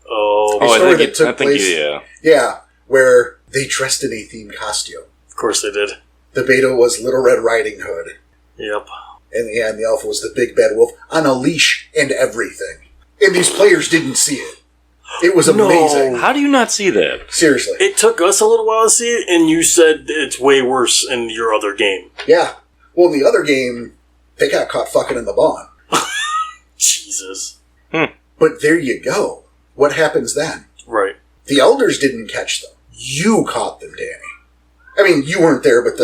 Oh, I think yeah. Yeah, where they dressed in a themed costume. Of course they did. The beta was Little Red Riding Hood. Yep. And the alpha was the Big Bad Wolf on a leash and everything. And these players didn't see it. It was amazing. How do you not see that? Seriously. It took us a little while to see it, and you said it's way worse in your other game. Yeah. Well, in the other game, they got caught fucking in the barn. Jesus. But there you go. What happens then? Right. The elders didn't catch them. You caught them, Danny. I mean, you weren't there, but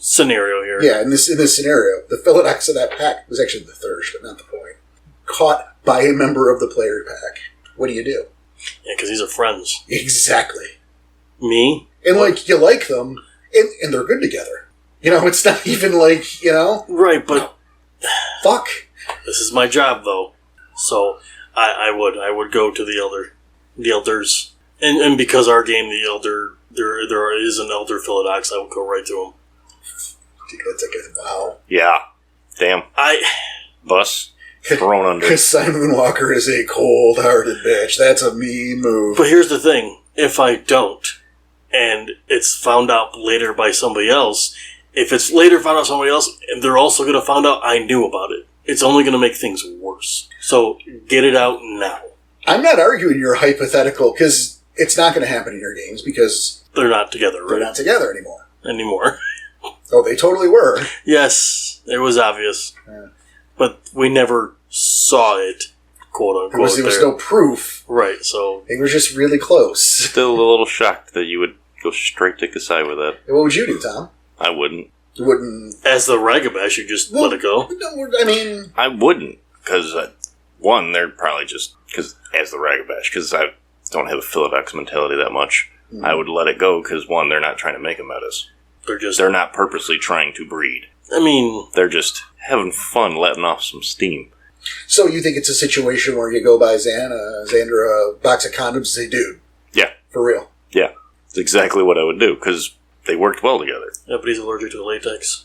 scenario here. Yeah, in this scenario, the Philodox of that pack was actually the Thurge, but not the point. Caught by a member of the player pack. What do? Yeah, because these are friends. Exactly. Me? And, you like them, and they're good together. It's not even Right, but... Fuck. This is my job, though. So, I would go to the elders. And because our game, the elder... There is an elder Philodox, I would go right to him. That's a good... Wow. Yeah. Damn. Bus. Thrown under. Because Simon Walker is a cold-hearted bitch. That's a mean move. But here's the thing. If I don't, and it's found out later by somebody else, if it's later found out somebody else, and they're also going to find out I knew about it, it's only going to make things worse. So, get it out now. I'm not arguing your hypothetical, because it's not going to happen in your games, because... They're not together, right? They're not together anymore. Oh, they totally were. Yes, it was obvious. Yeah. But we never saw it, quote unquote. There was no proof. Right, so... They were just really close. Still a little shocked that you would go straight to Kasai with that. What would you do, Tom? I wouldn't. You wouldn't... As the Ragabash, you just let it go? No, I mean... I wouldn't, because, one, they're probably just... Because as the Ragabash, because I don't have a Philodox mentality that much. Mm-hmm. I would let it go, because, one, they're not trying to make a menace. They're not purposely trying to breed. I mean... They're just having fun letting off some steam. So you think it's a situation where you go buy Xander a box of condoms and say, dude. Yeah. For real. Yeah. It's exactly what I would do, because they worked well together. Yeah, but he's allergic to latex.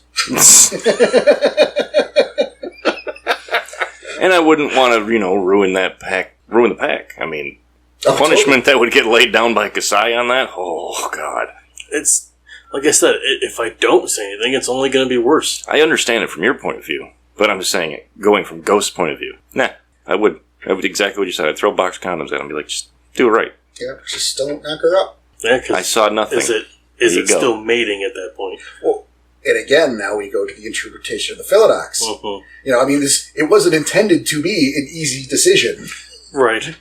And I wouldn't want to, ruin the pack. I mean, the punishment that would get laid down by Kasai on that, oh, God. It's, like I said, if I don't say anything, it's only going to be worse. I understand it from your point of view. But I'm just saying it, going from Ghost's point of view. Nah, I would exactly what you said. I'd throw box condoms at him and be like, just do it right. Yeah, just don't knock her up. Yeah, 'cause I saw nothing. Is it still mating at that point? Well, and again, now we go to the interpretation of the Philodox. Mm-hmm. I mean, it wasn't intended to be an easy decision. Right.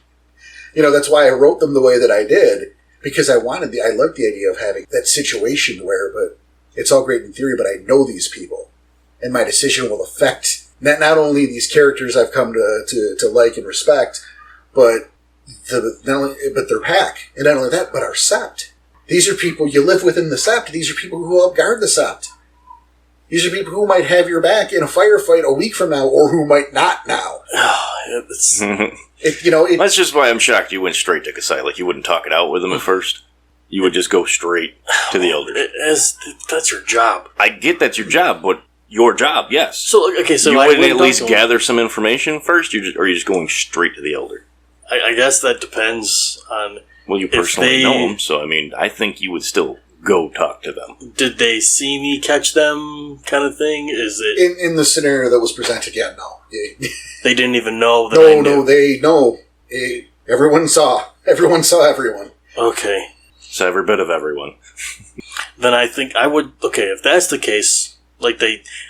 That's why I wrote them the way that I did, because I liked the idea of having that situation where, but it's all great in theory, but I know these people. And my decision will affect not only these characters I've come to like and respect, but their pack. And not only that, but our sept. These are people you live within the sept. These are people who help guard the sept. These are people who might have your back in a firefight a week from now, or who might not now. That's just why I'm shocked you went straight to Kasai. Like, you wouldn't talk it out with him at first. You would just go straight to the elders. That's your job. I get that's your job, but... Your job, yes. So you wouldn't at least gather some information first, or are you just going straight to the elder? I guess that depends on... Well, you personally know them, so, I think you would still go talk to them. Did they see me catch them, kind of thing? Is it... In the scenario that was presented, yeah, no. They didn't even know that I knew. No, everyone saw. Everyone saw everyone. Okay. So every bit of everyone. Then I think I would... Okay, if that's the case... Like,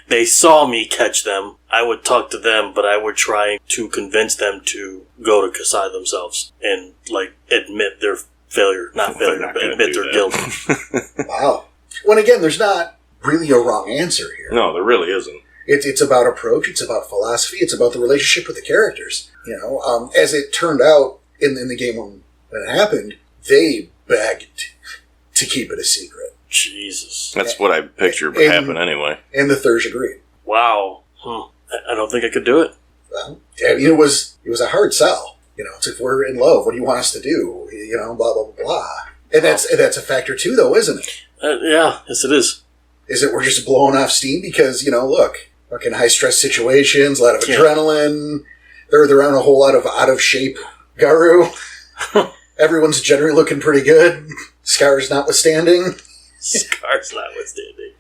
they saw me catch them, I would talk to them, but I would try to convince them to go to Kasai themselves and, admit their failure. Not failure, but admit their guilt. Wow. When again, there's not really a wrong answer here. No, there really isn't. It's about approach, it's about philosophy, it's about the relationship with the characters. As it turned out in the game when it happened, they begged to keep it a secret. Jesus. That's what I pictured would happen anyway. And the Thurs agreed. Wow. I don't think I could do it. Well, it was a hard sell. It's if we're in love, what do you want us to do? Blah, blah, blah, blah. And that's a factor too, though, isn't it? Yeah, yes it is. Is it we're just blowing off steam? Because, look, fucking high-stress situations, a lot of adrenaline. They're on a whole lot of out-of-shape Garu. Everyone's generally looking pretty good. Scars notwithstanding. Scars notwithstanding.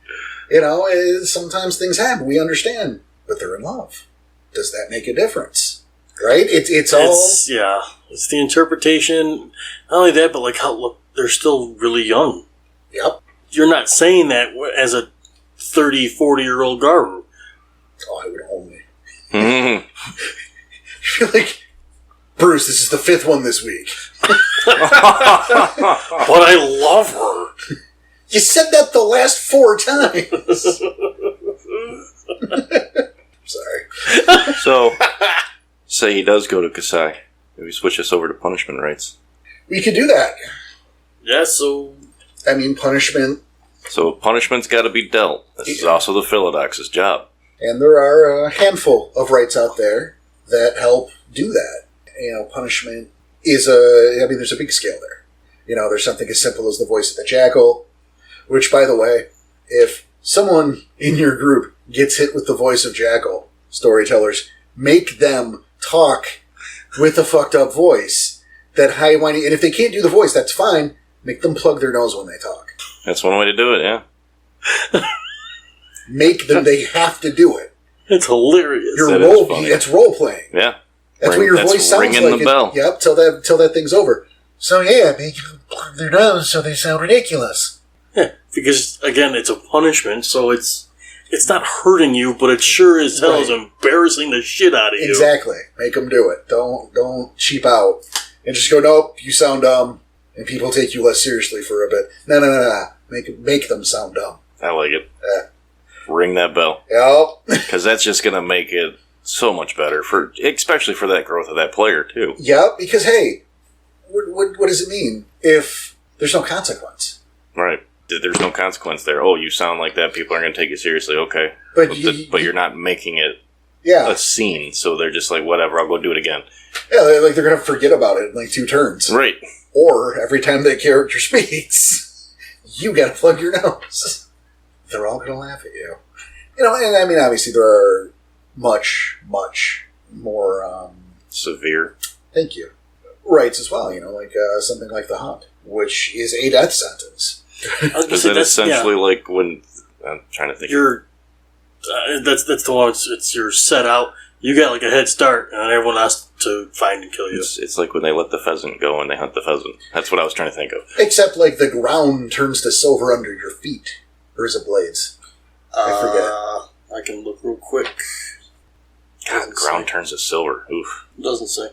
Sometimes things happen. We understand. But they're in love. Does that make a difference? Right? It's all... Yeah. It's the interpretation. Not only that, but look, they're still really young. Yep. You're not saying that as a 30, 40-year-old Garu. Oh, I would only. You're like, Bruce, this is the 5th one this week. But I love her. You said that the last 4 times. Sorry. So, say he does go to Kasai. Maybe switch us over to punishment rights. We could do that. Yeah, so... punishment... So, punishment's got to be dealt. This is also the Philodox's job. And there are a handful of rights out there that help do that. Punishment is there's a big scale there. There's something as simple as the voice of the jackal. Which, by the way, if someone in your group gets hit with the voice of Jackal, storytellers, make them talk with a fucked up voice. That high whiny, and if they can't do the voice, that's fine. Make them plug their nose when they talk. That's one way to do it, yeah. Make them, they have to do it. It's hilarious. It's role playing. Yeah. That's what your voice sounds like. Ringing the bell. Yep, till that thing's over. So yeah, make them plug their nose so they sound ridiculous. Yeah, because, again, it's a punishment, so it's not hurting you, but it sure as hell is embarrassing the shit out of you. Exactly. Make them do it. Don't cheap out. And just go, nope, you sound dumb, and people take you less seriously for a bit. No. Make them sound dumb. I like it. Ring that bell. Yep. Because that's just going to make it so much better, especially for that growth of that player, too. Yep, because, hey, what does it mean if there's no consequence? Right. There's no consequence there. Oh, you sound like that. People aren't going to take you seriously. Okay. But you're not making it a scene, so they're just like, whatever, I'll go do it again. Yeah, they're going to forget about it in like 2 turns. Right. Or every time that character speaks, you got to plug your nose. They're all going to laugh at you. And I mean, obviously there are much, much more... severe. Thank you. Rights as well, like something like the hunt, which is a death sentence. Is it essentially like when... I'm trying to think. That's the one, you're set out, you got like a head start, and everyone has to find and kill you. It's like when they let the pheasant go and they hunt the pheasant. That's what I was trying to think of. Except like the ground turns to silver under your feet. Or is it blades? I forget. I can look real quick. God, the ground turns to silver. Oof. Doesn't say.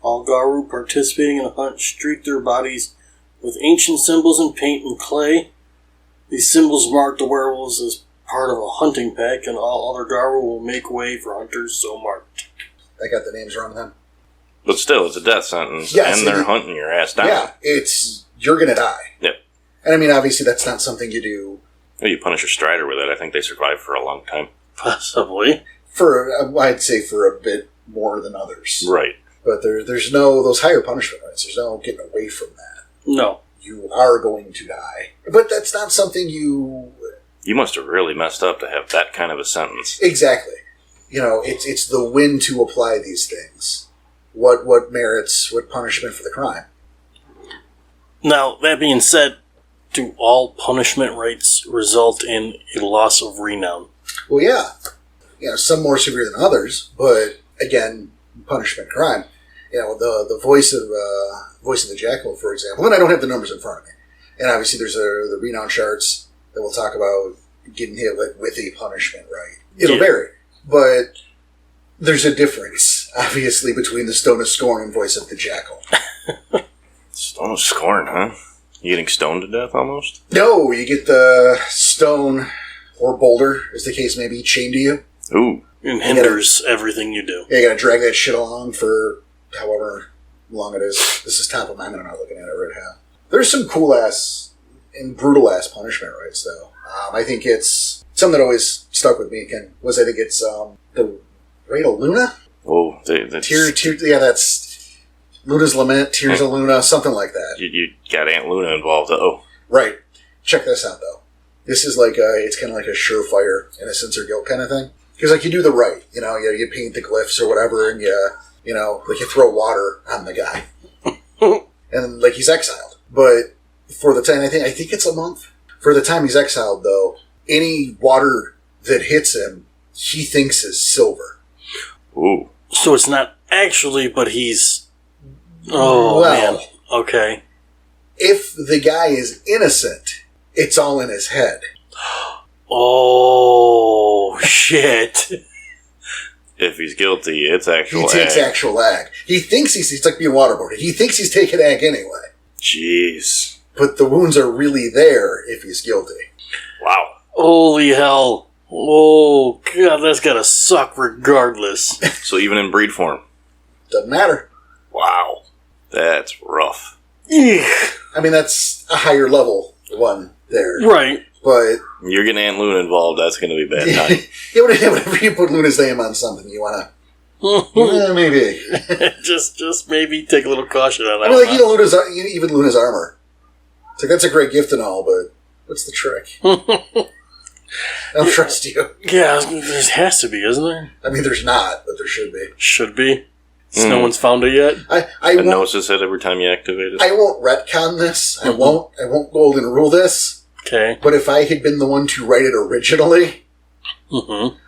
All Garu participating in a hunt streak their bodies with ancient symbols in paint and clay. These symbols mark the werewolves as part of a hunting pack, and all other Garu will make way for hunters so marked. I got the names wrong then. But still, it's a death sentence, yes, and they're hunting your ass down. Yeah, you're going to die. Yep. And I mean, obviously, that's not something you do. Well, you punish a strider with it. I think they survive for a long time. Possibly. I'd say for a bit more than others. Right. But there's no, those higher punishment rights, there's no getting away from that. No. You are going to die. But that's not something you... You must have really messed up to have that kind of a sentence. Exactly. It's the when to apply these things. What merits, what punishment for the crime. Now, that being said, do all punishment rights result in a loss of renown? Well, yeah. Some more severe than others, but again, punishment crime. The voice of the Jackal, for example, and I don't have the numbers in front of me. And obviously there's the renown charts that will talk about getting hit with a punishment right. It'll vary, but there's a difference, obviously, between the Stone of Scorn and voice of the Jackal. Stone of Scorn, huh? You getting stoned to death almost? No, you get the stone or boulder, as the case may be, chained to you. Ooh. It hinders everything you do. Yeah, you gotta drag that shit along for however long it is. This is top of mind, I'm not looking at it right now. There's some cool ass and brutal ass punishment rights, though. I think it's something that always stuck with me. Again, I think it's the Rite of Luna. Oh, that's yeah, that's Luna's Lament, Tears of Luna, something like that. You got Aunt Luna involved. Right. Check this out, though. This is like it's kind of like a surefire innocence or guilt kind of thing. Because you do the right, you paint the glyphs or whatever, and you throw water on the guy, and he's exiled. But for the time, I think it's a month. For the time he's exiled, though, any water that hits him, he thinks is silver. Ooh. So it's not actually, but he's... Oh, well, man. Okay. If the guy is innocent, it's all in his head. Oh, shit. If he's guilty, it's actual ag. He takes actual ag. He thinks he's like being waterboarded. He thinks he's taking ag anyway. Jeez. But the wounds are really there if he's guilty. Wow. Holy hell. Oh, God, that's gotta suck regardless. So even in breed form? Doesn't matter. Wow. That's rough. I mean, that's a higher level one there. Right. But... You're getting Aunt Luna involved, that's going to be bad time. Yeah, whenever you put Luna's name on something, you want to... maybe. just maybe take a little caution on that. I mean, even Luna's armor. It's like, that's a great gift and all, but what's the trick? I don't trust you. Yeah, there has to be, isn't there? I mean, there's not, but there should be. Should be. No one's found it yet. A gnosis hit every time you activate it. I won't retcon this. I won't golden rule this. Okay. But if I had been the one to write it originally,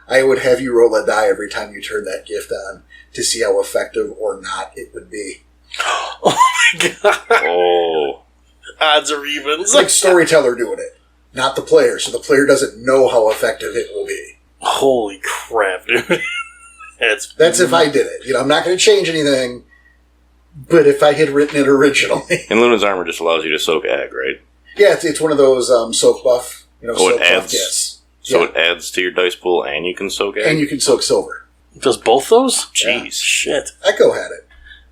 I would have you roll a die every time you turn that gift on to see how effective or not it would be. Oh my god. Oh. Odds or evens. It's like storyteller doing it, not the player, so the player doesn't know how effective it will be. Holy crap, dude. That's if I did it. You know, I'm not going to change anything, but if I had written it originally. And Luna's Armor just allows you to soak ag, right? Yeah, it's one of those soak buff, soak it adds, buff kits. So it adds to your dice pool and you can soak ag? And you can soak silver. Does both those? Jeez. Yeah. Shit. Echo had it.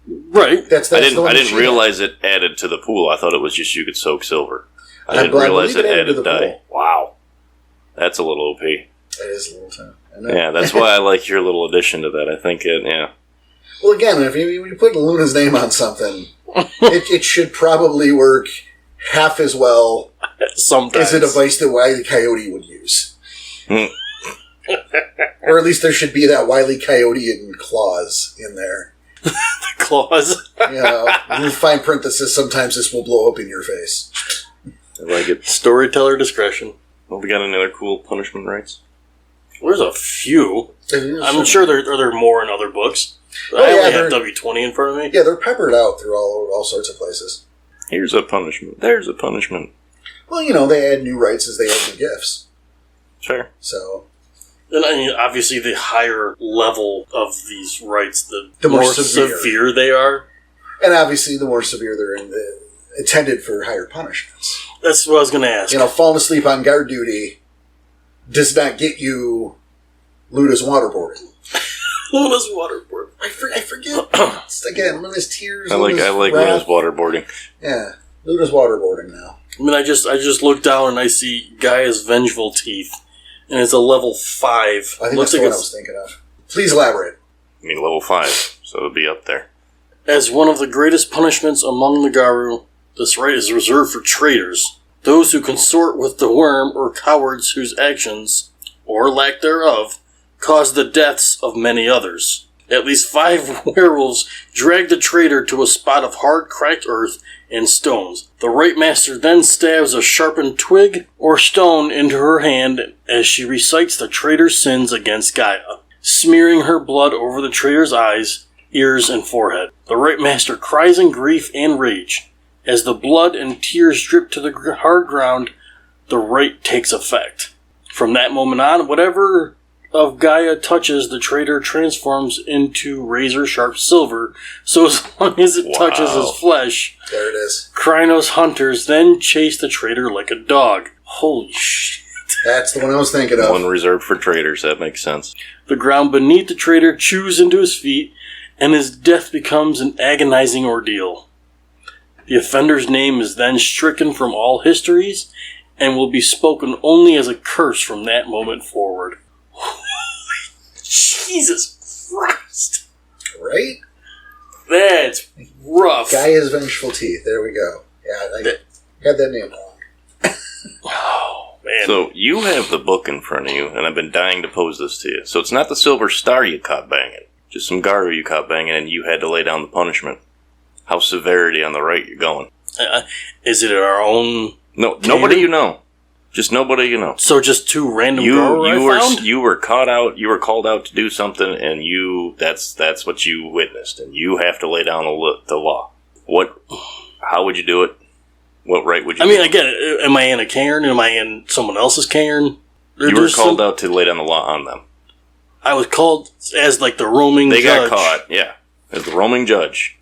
Right. That's I the one didn't realize it added to the pool. I thought it was just you could soak silver. I didn't believe realize it added to added the dye. pool. Wow. That's a little OP. It is a little time. Yeah, that's why I like your little addition to that. I think yeah. Well, again, if you put Luna's name on something, it should probably work half as well Sometimes. as a device that Wile E. Coyote would use. Or at least there should be that Wile E. Coyote and clause in there. The claws. In fine print that says sometimes this will blow up in your face. I like it. Storyteller discretion. Well, we got any other cool punishment rights? There's a few. I'm sure there are more in other books. Oh, I yeah, only have W20 in front of me. Yeah, they're peppered out through all sorts of places. Here's a punishment. There's a punishment. Well, they add new rights as they add new gifts. Sure. So... And I mean, obviously, the higher level of these rights, the more more severe. severe they are. And obviously, the more severe they're intended for higher punishments. That's what I was going to ask. Falling asleep on guard duty does not get you Luda's waterboarding. Luna's waterboard. I forget. Again, Luna's tears. I like Luna's waterboarding. Yeah, Luna's waterboarding now. I mean, I just look down and I see Gaia's vengeful teeth, and it's a level 5. I think Looks that's like what I was thinking of. Please elaborate. I mean, level 5, so it'll be up there. As one of the greatest punishments among the Garu, this right is reserved for traitors, those who consort with the worm or cowards whose actions, or lack thereof, cause the deaths of many others. At least 5 werewolves drag the traitor to a spot of hard cracked earth and stones. The right master then stabs a sharpened twig or stone into her hand as she recites the traitor's sins against Gaia, smearing her blood over the traitor's eyes, ears, and forehead. The right master cries in grief and rage. As the blood and tears drip to the hard ground, the rite takes effect. From that moment on, whatever of Gaia touches, the traitor transforms into razor-sharp silver, so as long as it touches his flesh, there it is. Krynos hunters then chase the traitor like a dog. Holy shit. That's the one I was thinking of. One reserved for traitors, that makes sense. The ground beneath the traitor chews into his feet, and his death becomes an agonizing ordeal. The offender's name is then stricken from all histories, and will be spoken only as a curse from that moment forward. Jesus Christ. Right? That's rough. Gaia's vengeful teeth. There we go. Yeah, I had that name wrong. Oh, man. So, you have the book in front of you, and I've been dying to pose this to you. So, it's not the Silver Star you caught banging. Just some Garu you caught banging, and you had to lay down the punishment. How severity on the right you're going. Is it our own... No, nobody you know. Just nobody you know. So just 2 random Garu I found? You were caught out. You were called out to do something, and that's what you witnessed, and you have to lay down the law. How would you do it? What right would you? I mean, again, am I in a cairn? Am I in someone else's cairn? You were called out to lay down the law on them. I was called as like the roaming judge. They got caught. Yeah, as the roaming judge.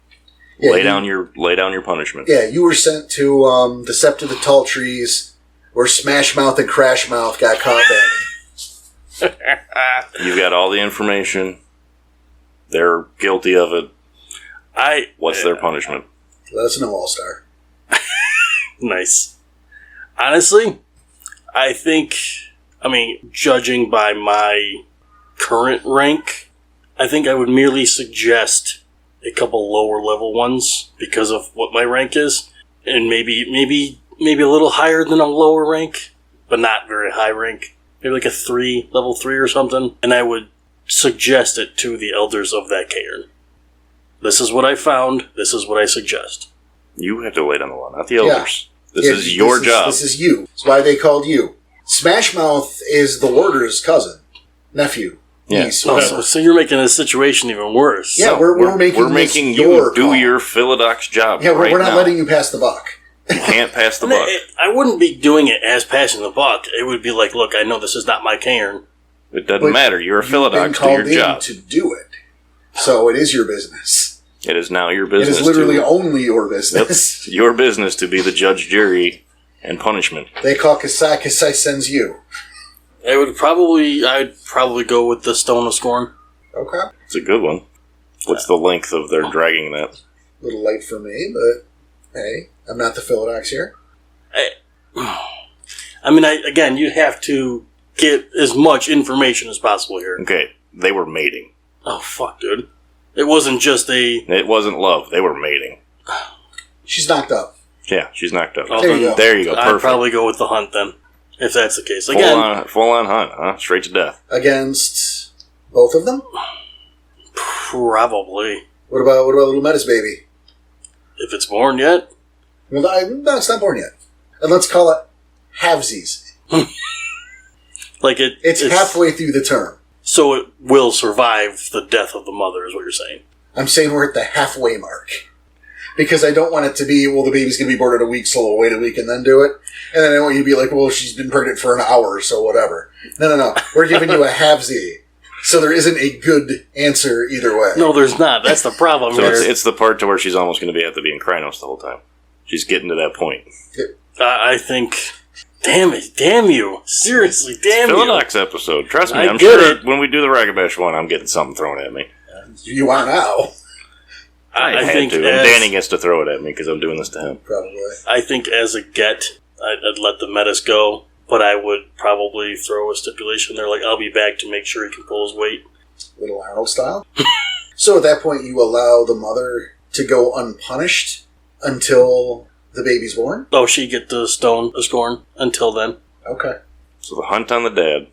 Yeah, lay down your punishment. Yeah, you were sent to the Sept of the Tall Trees, where Smash Mouth and Crash Mouth got caught banging. You've got all the information. They're guilty of it. What's their punishment? Let us know, All-Star. Nice. Honestly, I think, judging by my current rank, I think I would merely suggest a couple lower level ones because of what my rank is, and maybe a little higher than a lower rank, but not very high rank. Maybe like a level 3 or something, and I would suggest it to the elders of that cairn. This is what I found. This is what I suggest. You have to lay down the law, not the elders. Yeah. This is your job. This is you. That's why they called you. Smash Mouth is the warder's cousin, nephew. Yeah. So you're making this situation even worse. Yeah, we're making you do your Philodox job. Yeah, we're not now. letting you pass the buck. You can't pass the buck. I wouldn't be doing it as passing the buck. It would be like, look, I know this is not my cairn. It doesn't matter. You're a Philodox. Do your job. To do it. So it is your business. It is now your business. It is literally only your business. Yep, your business to be the judge, jury, and punishment. They call Kasai. Kasai sends you. I'd probably go with the Stone of Scorn. Okay. It's a good one. What's the length of their dragging that? A little light for me, but hey, I'm not the Philodox here. Again, you'd have to get as much information as possible here. Okay, they were mating. Oh, fuck, dude. It wasn't just It wasn't love. They were mating. She's knocked up. Yeah, she's knocked up. Oh, there you go. I'd Perfect. probably go with the hunt then, if that's the case. Again, full on hunt, huh? Straight to death. Against both of them? Probably. What about little Metis baby? If it's born yet? Well, no, it's not born yet. And let's call it halvesies. It's halfway through the term. So it will survive the death of the mother, is what you're saying. I'm saying we're at the halfway mark. Because I don't want it to be, well, the baby's going to be born in a week, so we'll wait a week and then do it. And then I want you to be like, well, she's been pregnant for an hour, so whatever. No. We're giving you a halvesy. So there isn't a good answer either way. No, there's not. That's the problem So here. it's the part to where she's almost going to have to be in Krynos the whole time. She's getting to that point. I think... Damn it. Damn you. Seriously, damn you. Philodox episode. Trust me, I I'm get sure it. when we do the Ragabash one, I'm getting something thrown at me. You are now. I think to. And Danny gets to throw it at me because I'm doing this to him. Probably. I think as a get, I'd let the Metis go, but I would probably throw a stipulation there, like, I'll be back to make sure he can pull his weight. Little Arnold style. So at that point, you allow the mother to go unpunished until the baby's born? Oh, she get the Stone of Scorn until then. Okay. So the hunt on the dad,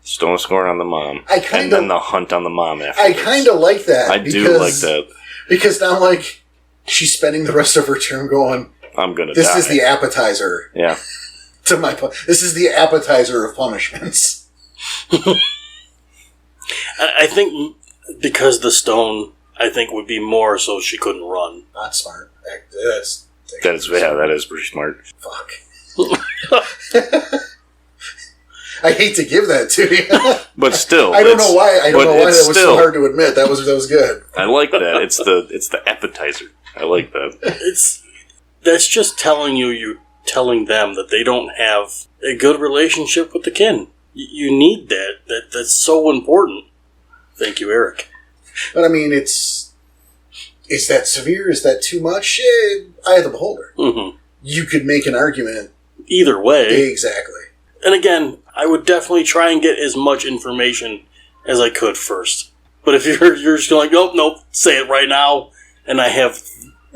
Stone of Scorn on the mom, and then the hunt on the mom after. I kind of like that. I do like that. Because now, like, she's spending the rest of her term going, I'm going to die. This is the appetizer. Yeah. This is the appetizer of punishments. I think because the stone, I think, would be more so she couldn't run. Not smart. That is pretty smart. Fuck. I hate to give that to you. But still. I don't know why that was so hard to admit. That was good. I like that. It's the appetizer. I like that. That's just telling them that they don't have a good relationship with the kin. You need that. That's so important. Thank you, Eric. But I mean, is that severe? Is that too much? Eye of the beholder. Mm-hmm. You could make an argument either way. Exactly. And again, I would definitely try and get as much information as I could first. But if you're just going, nope, say it right now, and I have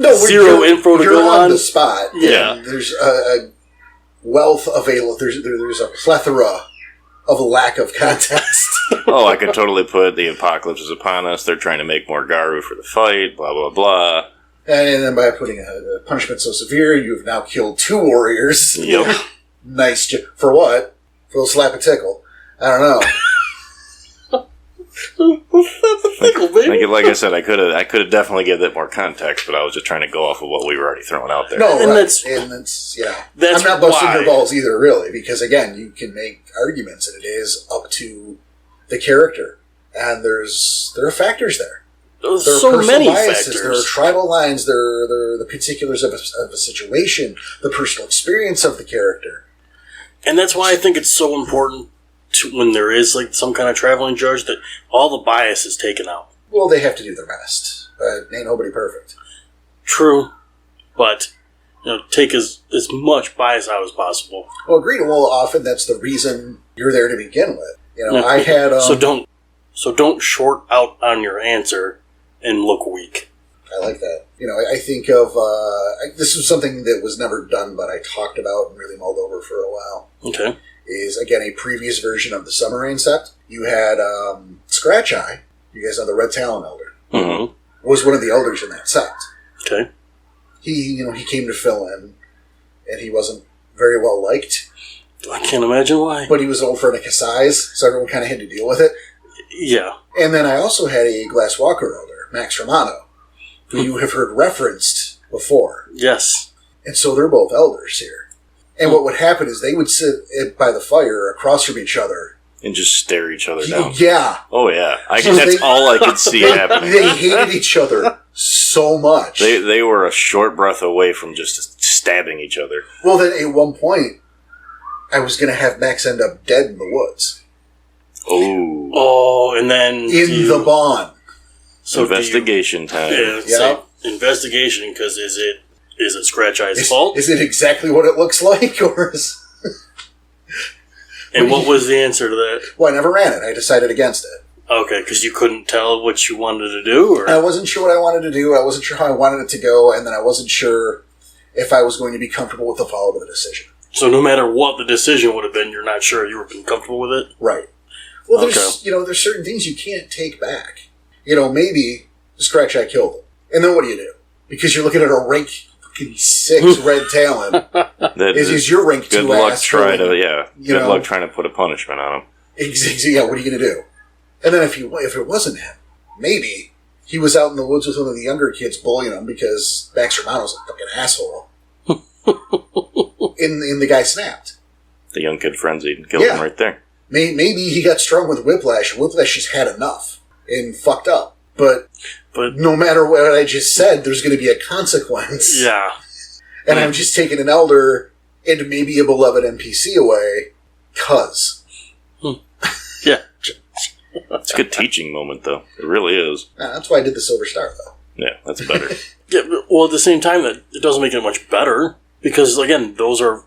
zero info to go on the spot. Yeah. There's a wealth available. There's a plethora of lack of context. Oh, I could totally put the apocalypse is upon us. They're trying to make more Garu for the fight. Blah blah blah. And then by putting a punishment so severe, you have now killed 2 warriors. Yep. Nice. For what? For a slap a tickle. I don't know. That's a tickle, baby. Like I said, I could have definitely given it more context, but I was just trying to go off of what we were already throwing out there. No, and right. That's That's I'm not busting why. your balls either, really, because again, you can make arguments, and it is up to the character, and there are factors there. There's There are so personal many biases. factors. There are tribal lines. There are the particulars of a situation, the personal experience of the character. And that's why I think it's so important when there is like some kind of traveling judge that all the bias is taken out. Well, they have to do their best, but ain't nobody perfect. True, but take as much bias out as possible. Well, agreed. Well, often that's the reason you're there to begin with. I had so don't short out on your answer and look weak. I like that. I think of this was something that was never done, but I talked about and really mulled over for a while. Okay. Is again a previous version of the Summer Rain set. You had Scratch Eye. You guys know the Red Talon Elder. Mm-hmm. Was one of the elders in that set. Okay. He came to fill in, and he wasn't very well liked. I can't imagine why. But he was old for a size, so everyone kind of had to deal with it. Yeah. And then I also had a Glass Walker Elder, Max Romano, who you have heard referenced before. Yes. And so they're both elders here. And what would happen is they would sit by the fire across from each other. And just stare each other down. Yeah. Oh, yeah. That's all I could see happening. They hated each other so much. They were a short breath away from just stabbing each other. Well, then at one point, I was going to have Max end up dead in the woods. Oh, and then... In the bond. So investigation time. Yeah, so investigation, because is it Scratch Eye's fault? Is it exactly what it looks like, or is... And what was the answer to that? Well, I never ran it. I decided against it. Okay, because you couldn't tell what you wanted to do? Or? I wasn't sure what I wanted to do. I wasn't sure how I wanted it to go, and then I wasn't sure if I was going to be comfortable with the follow of the decision. So no matter what the decision would have been, you're not sure you were comfortable with it? Right. Well, there's certain things you can't take back. Maybe Scratch Eye killed him. And then what do? Because you're looking at a rank 6 red talon. Is your rank 2 good luck ass. Good luck trying to put a punishment on him. Exactly. Yeah, what are you going to do? And then if it wasn't him, maybe he was out in the woods with one of the younger kids bullying him because Max Romano's a fucking asshole. and the guy snapped. The young kid frenzied and killed him right there. Maybe he got strung with Whiplash. Whiplash just had enough and fucked up. But no matter what I just said, there's going to be a consequence. Yeah. And I'm just taking an elder and maybe a beloved NPC away, cause. Yeah. It's a good teaching moment, though. It really is. That's why I did the Silver Star, though. Yeah, that's better. Yeah, well, at the same time, that it doesn't make it much better, because, again, those are,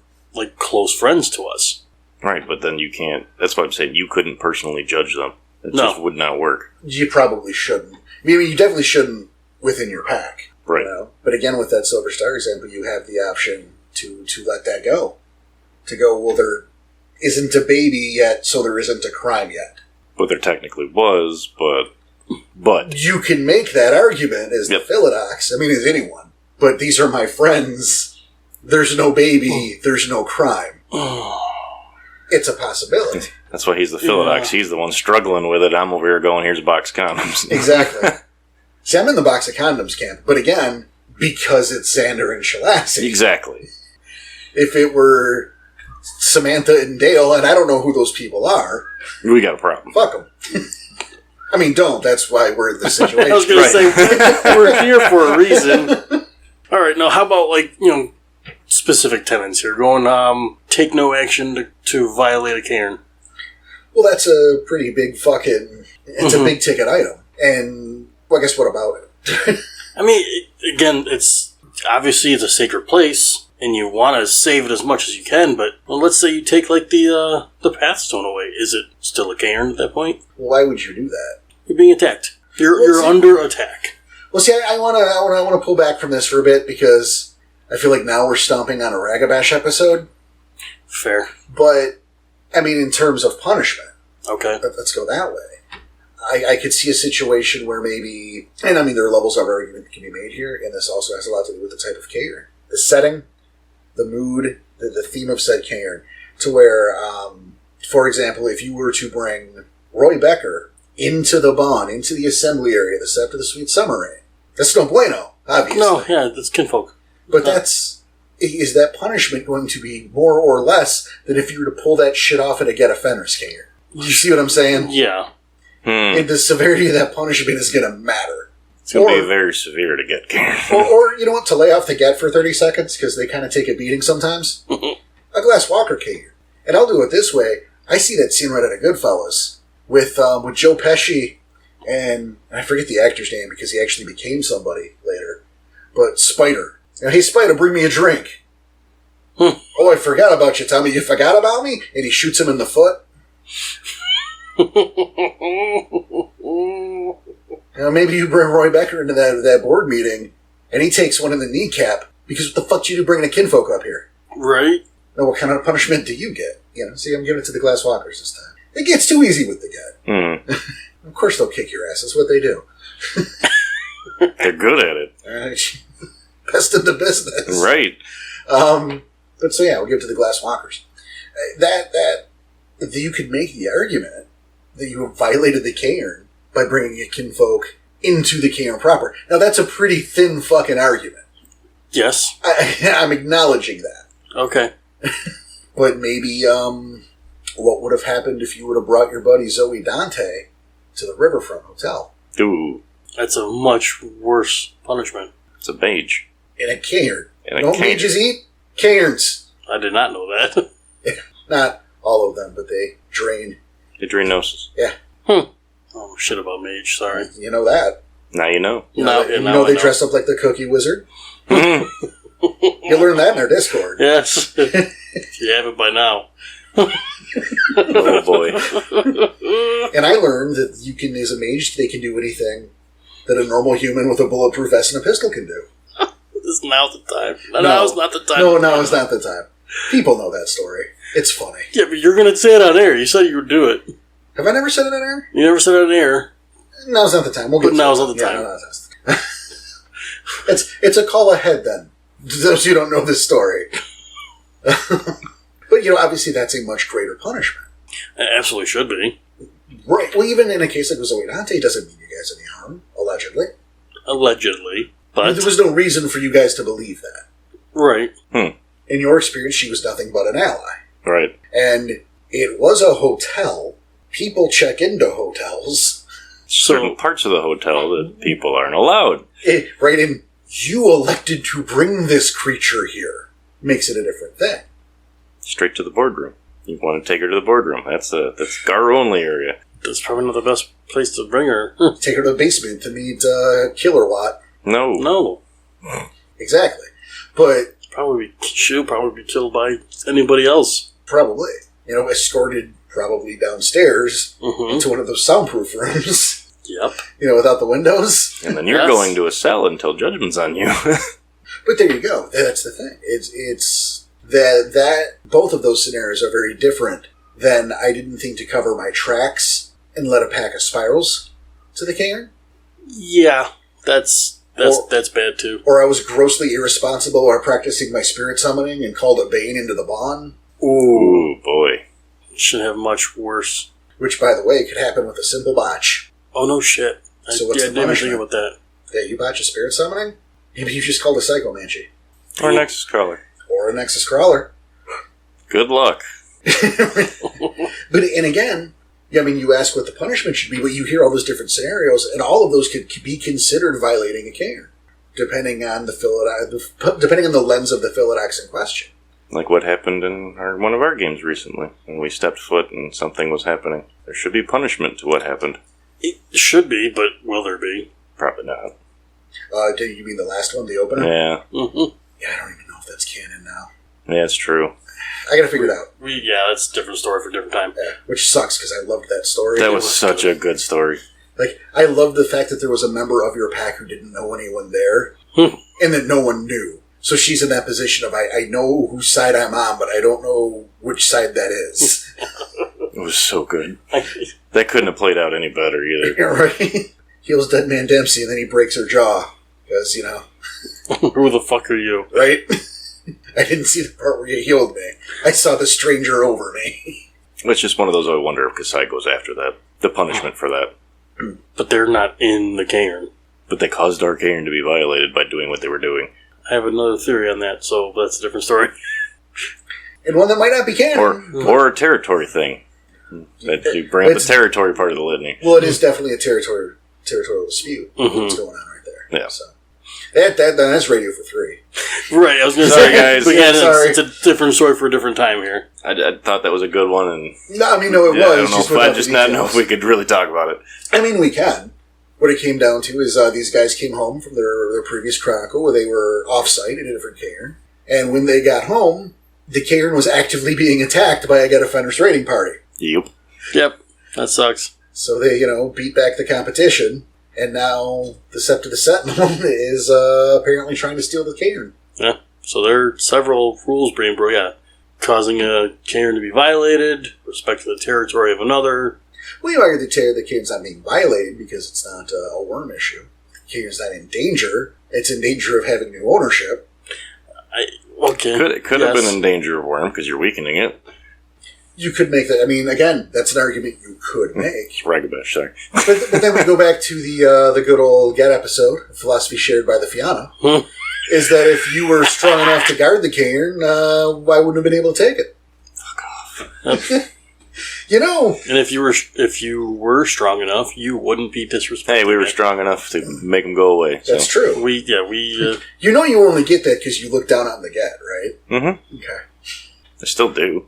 close friends to us. Right, but then you can't... That's why I'm saying you couldn't personally judge them. It just would not work. You probably shouldn't. I mean, you definitely shouldn't within your pack. Right. But again, with that Silver Star example, you have the option to let that go. To go, well, there isn't a baby yet, so there isn't a crime yet. But there technically was, but... You can make that argument as the Philodox. I mean, as anyone. But these are my friends. There's no baby. There's no crime. It's a possibility. That's why he's the Philodox. Yeah. He's the one struggling with it. I'm over here going, here's a box of condoms. Exactly. See, I'm in the box of condoms camp. But again, because it's Xander and Shalassi. Exactly. If it were Samantha and Dale, and I don't know who those people are... We got a problem. Fuck them. I mean, don't. That's why we're in this situation. I was going to say, we're here for a reason. All right, now how about, specific tenets here? Going, take no action to violate a cairn. Well, that's a pretty big it's a big ticket item. And, well, I guess what about it? I mean, again, it's a sacred place, and you want to save it as much as you can, but let's say you take, the Pathstone away. Is it still a cairn at that point? Well, why would you do that? You're being attacked. You're under attack. Well, see, I want to pull back from this for a bit, because I feel like now we're stomping on a Ragabash episode. Fair. But, I mean, in terms of punishment. Okay. Let's go that way. I could see a situation where maybe, and I mean, there are levels of argument that can be made here, and this also has a lot to do with the type of cairn. The setting, the mood, the theme of said cairn, to where, for example, if you were to bring Roy Becker into the Bond, into the assembly area, the Sept of the Sweet Summer Rain, that's no bueno, obviously. No, yeah, that's kinfolk. But is that punishment going to be more or less than if you were to pull that shit off at a Get Offenders cairn? You see what I'm saying? Yeah. And the severity of that punishment is going to matter. It's going to be very severe to get cairn. or, you know what, to lay off the Get for 30 seconds, because they kind of take a beating sometimes. A Glass Walker cairn. And I'll do it this way. I see that scene right out of Goodfellas with Joe Pesci and I forget the actor's name because he actually became somebody later. But Spider. Hey, Spider, bring me a drink. Oh, I forgot about you, Tommy. You forgot about me? And he shoots him in the foot. Maybe you bring Roy Becker into that board meeting and he takes one in the kneecap because what the fuck do you do bringing a kinfolk up here? Right. Now, what kind of punishment do you get? See, I'm giving it to the Glass Walkers this time. It gets too easy with the Get. Of course they'll kick your ass. That's what they do. They're good at it. Best in the business. Right. But so yeah, we'll give it to the Glass Walkers. That you could make the argument that you have violated the cairn by bringing a kinfolk into the cairn proper. Now that's a pretty thin fucking argument. Yes. I'm acknowledging that. Okay. But maybe, what would have happened if you would have brought your buddy Zoe Dante to the Riverfront Hotel? Ooh. That's a much worse punishment. It's a mage. In a cairn. In a Don't cairn. mages eat? Cairns. I did not know that. Not all of them, but they drain. Adrenosis. Yeah. Oh, shit about mage, sorry. You know that. Now you know. You Now know they I know. dress up like the Cookie Wizard? Mhm. You learn that in our Discord. Yes. You have it by now. Oh boy. And I learned that you can, as a mage, they can do anything that a normal human with a bulletproof vest and a pistol can do. This now's the time. No. Now's not the time. No, it's not the time. People know that story. It's funny. Yeah, but you're going to say it on air. You said you would do it. Have I never said it on air? You never said it on air. Now's not the time. We'll But get to now's it. not the time. Yeah, now's not the time. It's a call ahead then. Those who don't know this story. But, obviously that's a much greater punishment. It absolutely should be. Right. Well, even in a case like with Zoe Dante, it doesn't mean you guys any harm, allegedly. Allegedly. But, There was no reason for you guys to believe that. right. In your experience, she was nothing but an ally. Right. And it was a hotel. People check into hotels. Certain parts of the hotel that people aren't allowed. Right, and you elected to bring this creature here. Makes it a different thing. Straight to the boardroom. You want to take her to the boardroom. That's Gar only area. That's probably not the best place to bring her. Take her to the basement to meet Killer Watt. No. No. Exactly. But She'll probably be killed by anybody else. probably, escorted probably downstairs Mm-hmm. into one of those soundproof rooms. Yep. Without the windows. And then you're Yes. going to a cell until judgment's on you. But there you go. That's the thing. It's that both of those scenarios are very different than I didn't think to cover my tracks and let a pack of spirals to the cairn. Yeah. That's bad too. Or I was grossly irresponsible while practicing my spirit summoning and called a Bane into the Bond. Ooh, boy. Should have much worse. Which, by the way, could happen with a simple botch. Oh, no shit. So what's I the didn't even punishment? think about that. Yeah, you botch a spirit summoning? Maybe you just called a Psychomancy. Or Nexus Crawler. Or a Nexus Crawler. Good luck. But, and again, you ask what the punishment should be, but you hear all those different scenarios, and all of those could be considered violating a cairn, depending on the lens of the Philodox in question. Like what happened in one of our games recently, when we stepped foot and something was happening. There should be punishment to what happened. It should be, but will there be? Probably not. Do you mean the last one, the opener? Yeah. Mm-hmm. Yeah, I don't even know if that's canon now. Yeah, it's true. I gotta figure it out. Yeah, that's a different story for a different time. Yeah, which sucks, because I loved that story. That It was such a good story. I loved the fact that there was a member of your pack who didn't know anyone there, and that no one knew. So she's in that position of, I know whose side I'm on, but I don't know which side that is. It was so good. That couldn't have played out any better either. Right? Heals Dead Man Dempsey, and then he breaks her jaw. Because, Who the fuck are you? right? I didn't see the part where you healed me. I saw the stranger over me. It's just one of those I wonder if Kasai goes after that. The punishment for that. But they're not in the cairn. But they caused our cairn to be violated by doing what they were doing. I have another theory on that, so that's a different story. And one that might not be canon. Or a territory thing. That you bring up the territory part of the litany. Well, it is definitely a territorial dispute. What's going on right there. Yeah. So. That's radio for 3. Right, I was going to Sorry, say, guys. but yeah, Sorry. it's a different story for a different time here. I thought that was a good one, and No, it was. I don't know just if I without just the not know details. if we could really talk about it. We can. What it came down to is these guys came home from their previous chronicle where they were off-site in a different cairn. And when they got home, the cairn was actively being attacked by a Get Offenders raiding party. Yep. Yep, that sucks. So they, beat back the competition. And now the Sept of the Sentinel is apparently trying to steal the cairn. Yeah, so there are several rules being broken. Yeah, causing a cairn to be violated, respecting the territory of another. Well, you argue the cairn's not being violated because it's not a worm issue. The cairn's not in danger. It's in danger of having new ownership. Okay. It could have been in danger of worm because you're weakening it. You could make that. Again, that's an argument you could make. Ragabash, sorry. But then we go back to the good old Get episode, Philosophy Shared by the Fianna. is that if you were strong enough to guard the cairn, why wouldn't have been able to take it? Fuck off. You know. And if you were strong enough, you wouldn't be disrespectful. Hey, we were strong enough to make them go away. So. That's true. We. You know you only get that because you look down on the get, right? Mm-hmm. Okay. I still do.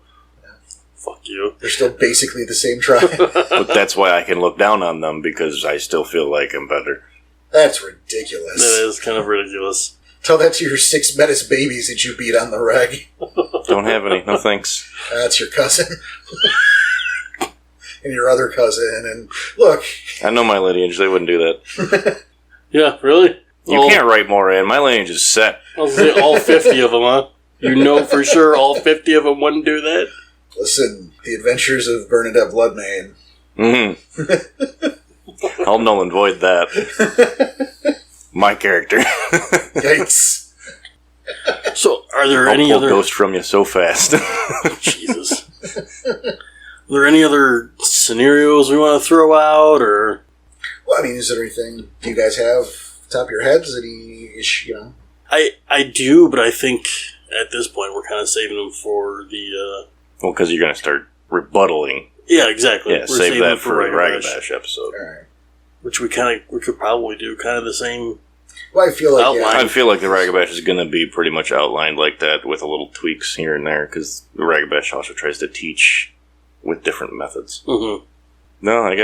Fuck you. They're still basically the same tribe. But that's why I can look down on them, because I still feel like I'm better. That's ridiculous. That is kind of ridiculous. Tell that to your 6 menace babies that you beat on the reg. Don't have any. No thanks. That's your cousin. And your other cousin. And look. I know my lineage. They wouldn't do that. Yeah, really? You can't write more in. My lineage is set. I'll say all 50 of them, huh? You know for sure all 50 of them wouldn't do that? Listen, The Adventures of Bernadette Bloodmane. Mm-hmm. I'll null and void that. My character. Yikes. So, are there I'll any pull other... ghost from you so fast. Jesus. Are there any other scenarios we want to throw out, or... Well, I mean, is there anything you guys have top of your heads? Any issue, you know? I do, but I think at this point we're kind of saving them for the... Well, because you're going to start rebuttaling. Yeah, exactly. Yeah, We're save saving that them for a Ragabash episode. All right. Which we could probably do kind of the same... Well, I feel like, Outline. I feel like the Ragabash is going to be pretty much outlined like that with a little tweaks here and there, because the Ragabash also tries to teach with different methods. Mm-hmm. No,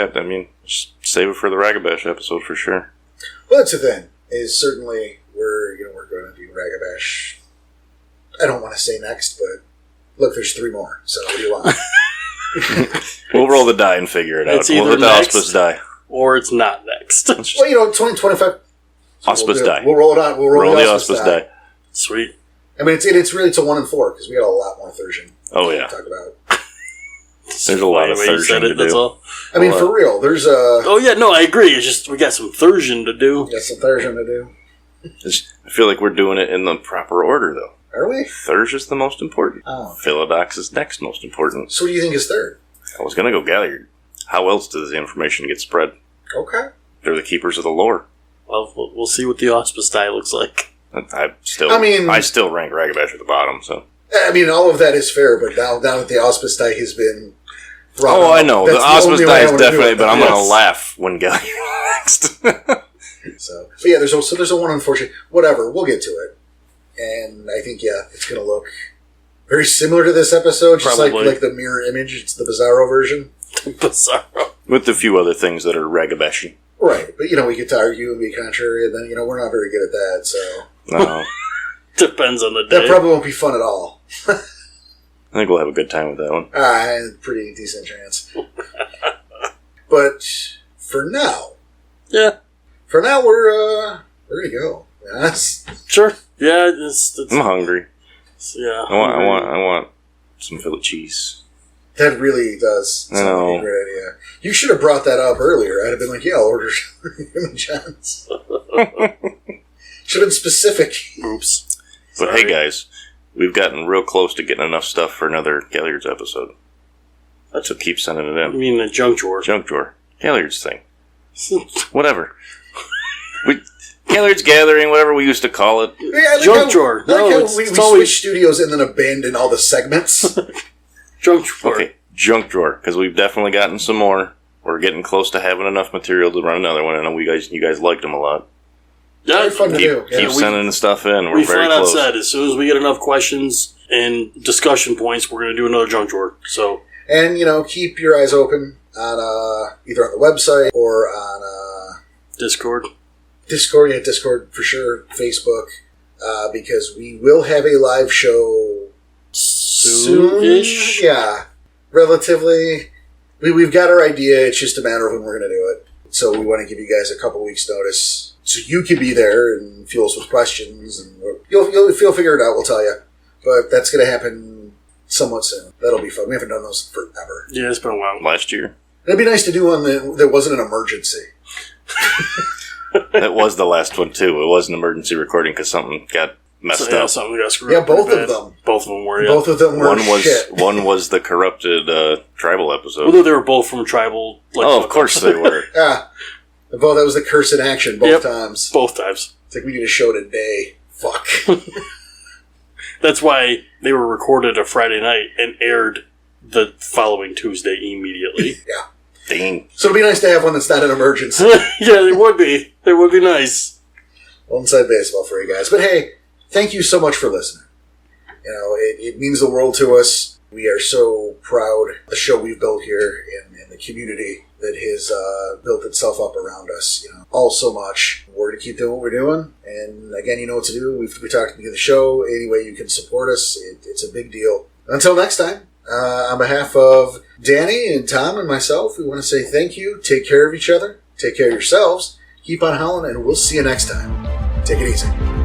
just save it for the Ragabash episode for sure. Well, that's the thing. Is certainly we're going to do Ragabash. I don't want to say next, but look, there's 3 more. So what do you want? We'll roll the die and figure it out. It's either We'll hit the next- auspice die. Or it's not next. Well, 2025. So Auspice die. We'll roll it on. We'll roll the auspice die. Sweet. I mean, it's really till 1 and 4 because we got a lot more Thursion Oh, to yeah. talk about. There's a lot of Funny way you said Thursion to that's do. all. I mean, Well, for real, there's Oh, yeah, no, I agree. It's just we got some Thursion to do. got some Thursion to do. I feel like we're doing it in the proper order, though. Are we? Thurge is the most important. Oh. Philodox is next most important. So what do you think is third? I was going to go Galliard. How else does the information get spread? Okay. They're the keepers of the lore. Well, we'll see what the auspice die looks like. I still rank Ragabash at the bottom, so. I mean, all of that is fair, but now that the auspice die has been brought Oh, up, I know. that's The auspice only way die I is wanna do definitely, it. but I'm going Yes. to laugh when Galliard next. So, but yeah, there's a one unfortunate. Whatever, we'll get to it, and I think it's going to look very similar to this episode, just Probably. like the mirror image. It's the Bizarro version, Bizarro. With a few other things that are Ragabashy. right? But we get to argue and be contrary, and then we're not very good at that, so No. Depends on the day. that probably won't be fun at all. I think we'll have a good time with that one. Pretty decent chance. But for now, Yeah, we're ready to go. Yes. sure. Yeah, it's I'm hungry. yeah. I want some Philly cheese. That really does sound like a great idea. You should have brought that up earlier. I'd have been like, I'll order Jimmy John's. Should have been specific. Oops. But Sorry. hey, guys, we've gotten real close to getting enough stuff for another Galliard's episode. So keep sending it I in. mean, the junk drawer. Junk drawer. Galliard's thing. Whatever. Galliard's Gathering, whatever we used to call it. Yeah, I like Junk how- drawer. I like No, how it's- we it's always- switched studios and then abandoned all the segments. Junk drawer. Okay, junk drawer, because we've definitely gotten some more. We're getting close to having enough material to run another one. I know you guys liked them a lot. Yeah, Very fun to do. Keep we- sending the stuff in. We're we very flat out close. said as soon as we get enough questions and discussion points, we're going to do another junk drawer. So And, keep your eyes open on either on the website or on Discord. Discord. Yeah, Discord for sure. Facebook. Because we will have a live show Soon-ish? Yeah. Relatively. We've got our idea. It's just a matter of when we're going to do it. So we want to give you guys a couple weeks' notice so you can be there and fuel us with questions. And you'll figure it out. We'll tell you. But that's going to happen somewhat soon. That'll be fun. We haven't done those forever. Yeah, it's been a while. Last year. It'd be nice to do one that wasn't an emergency. That was the last one, too. It was an emergency recording because something got messed up. Something got screwed Yeah, up pretty both of bad. them. Both of them were, yeah. Both of them were shit. One was the corrupted tribal episode. Although they were both from tribal. Oh, of course they were. Yeah. That was the curse in action both times. Both times. It's like we need a show today. Fuck. That's why they were recorded a Friday night and aired the following Tuesday immediately. Yeah. Dang. So it'd be nice to have one that's not an emergency. Yeah, it would be. It would be nice. Well, inside baseball for you guys. But hey, thank you so much for listening. You know, it means the world to us. We are so proud of the show we've built here in the community that has built itself up around us, you know, all so much. We're to keep doing what we're doing. And again, you know what to do. We talked at the beginning of the show. Any way you can support us, it's a big deal. Until next time, on behalf of Danny and Tom and myself, we want to say thank you. Take care of each other. Take care of yourselves. Keep on howling, and we'll see you next time. Take it easy.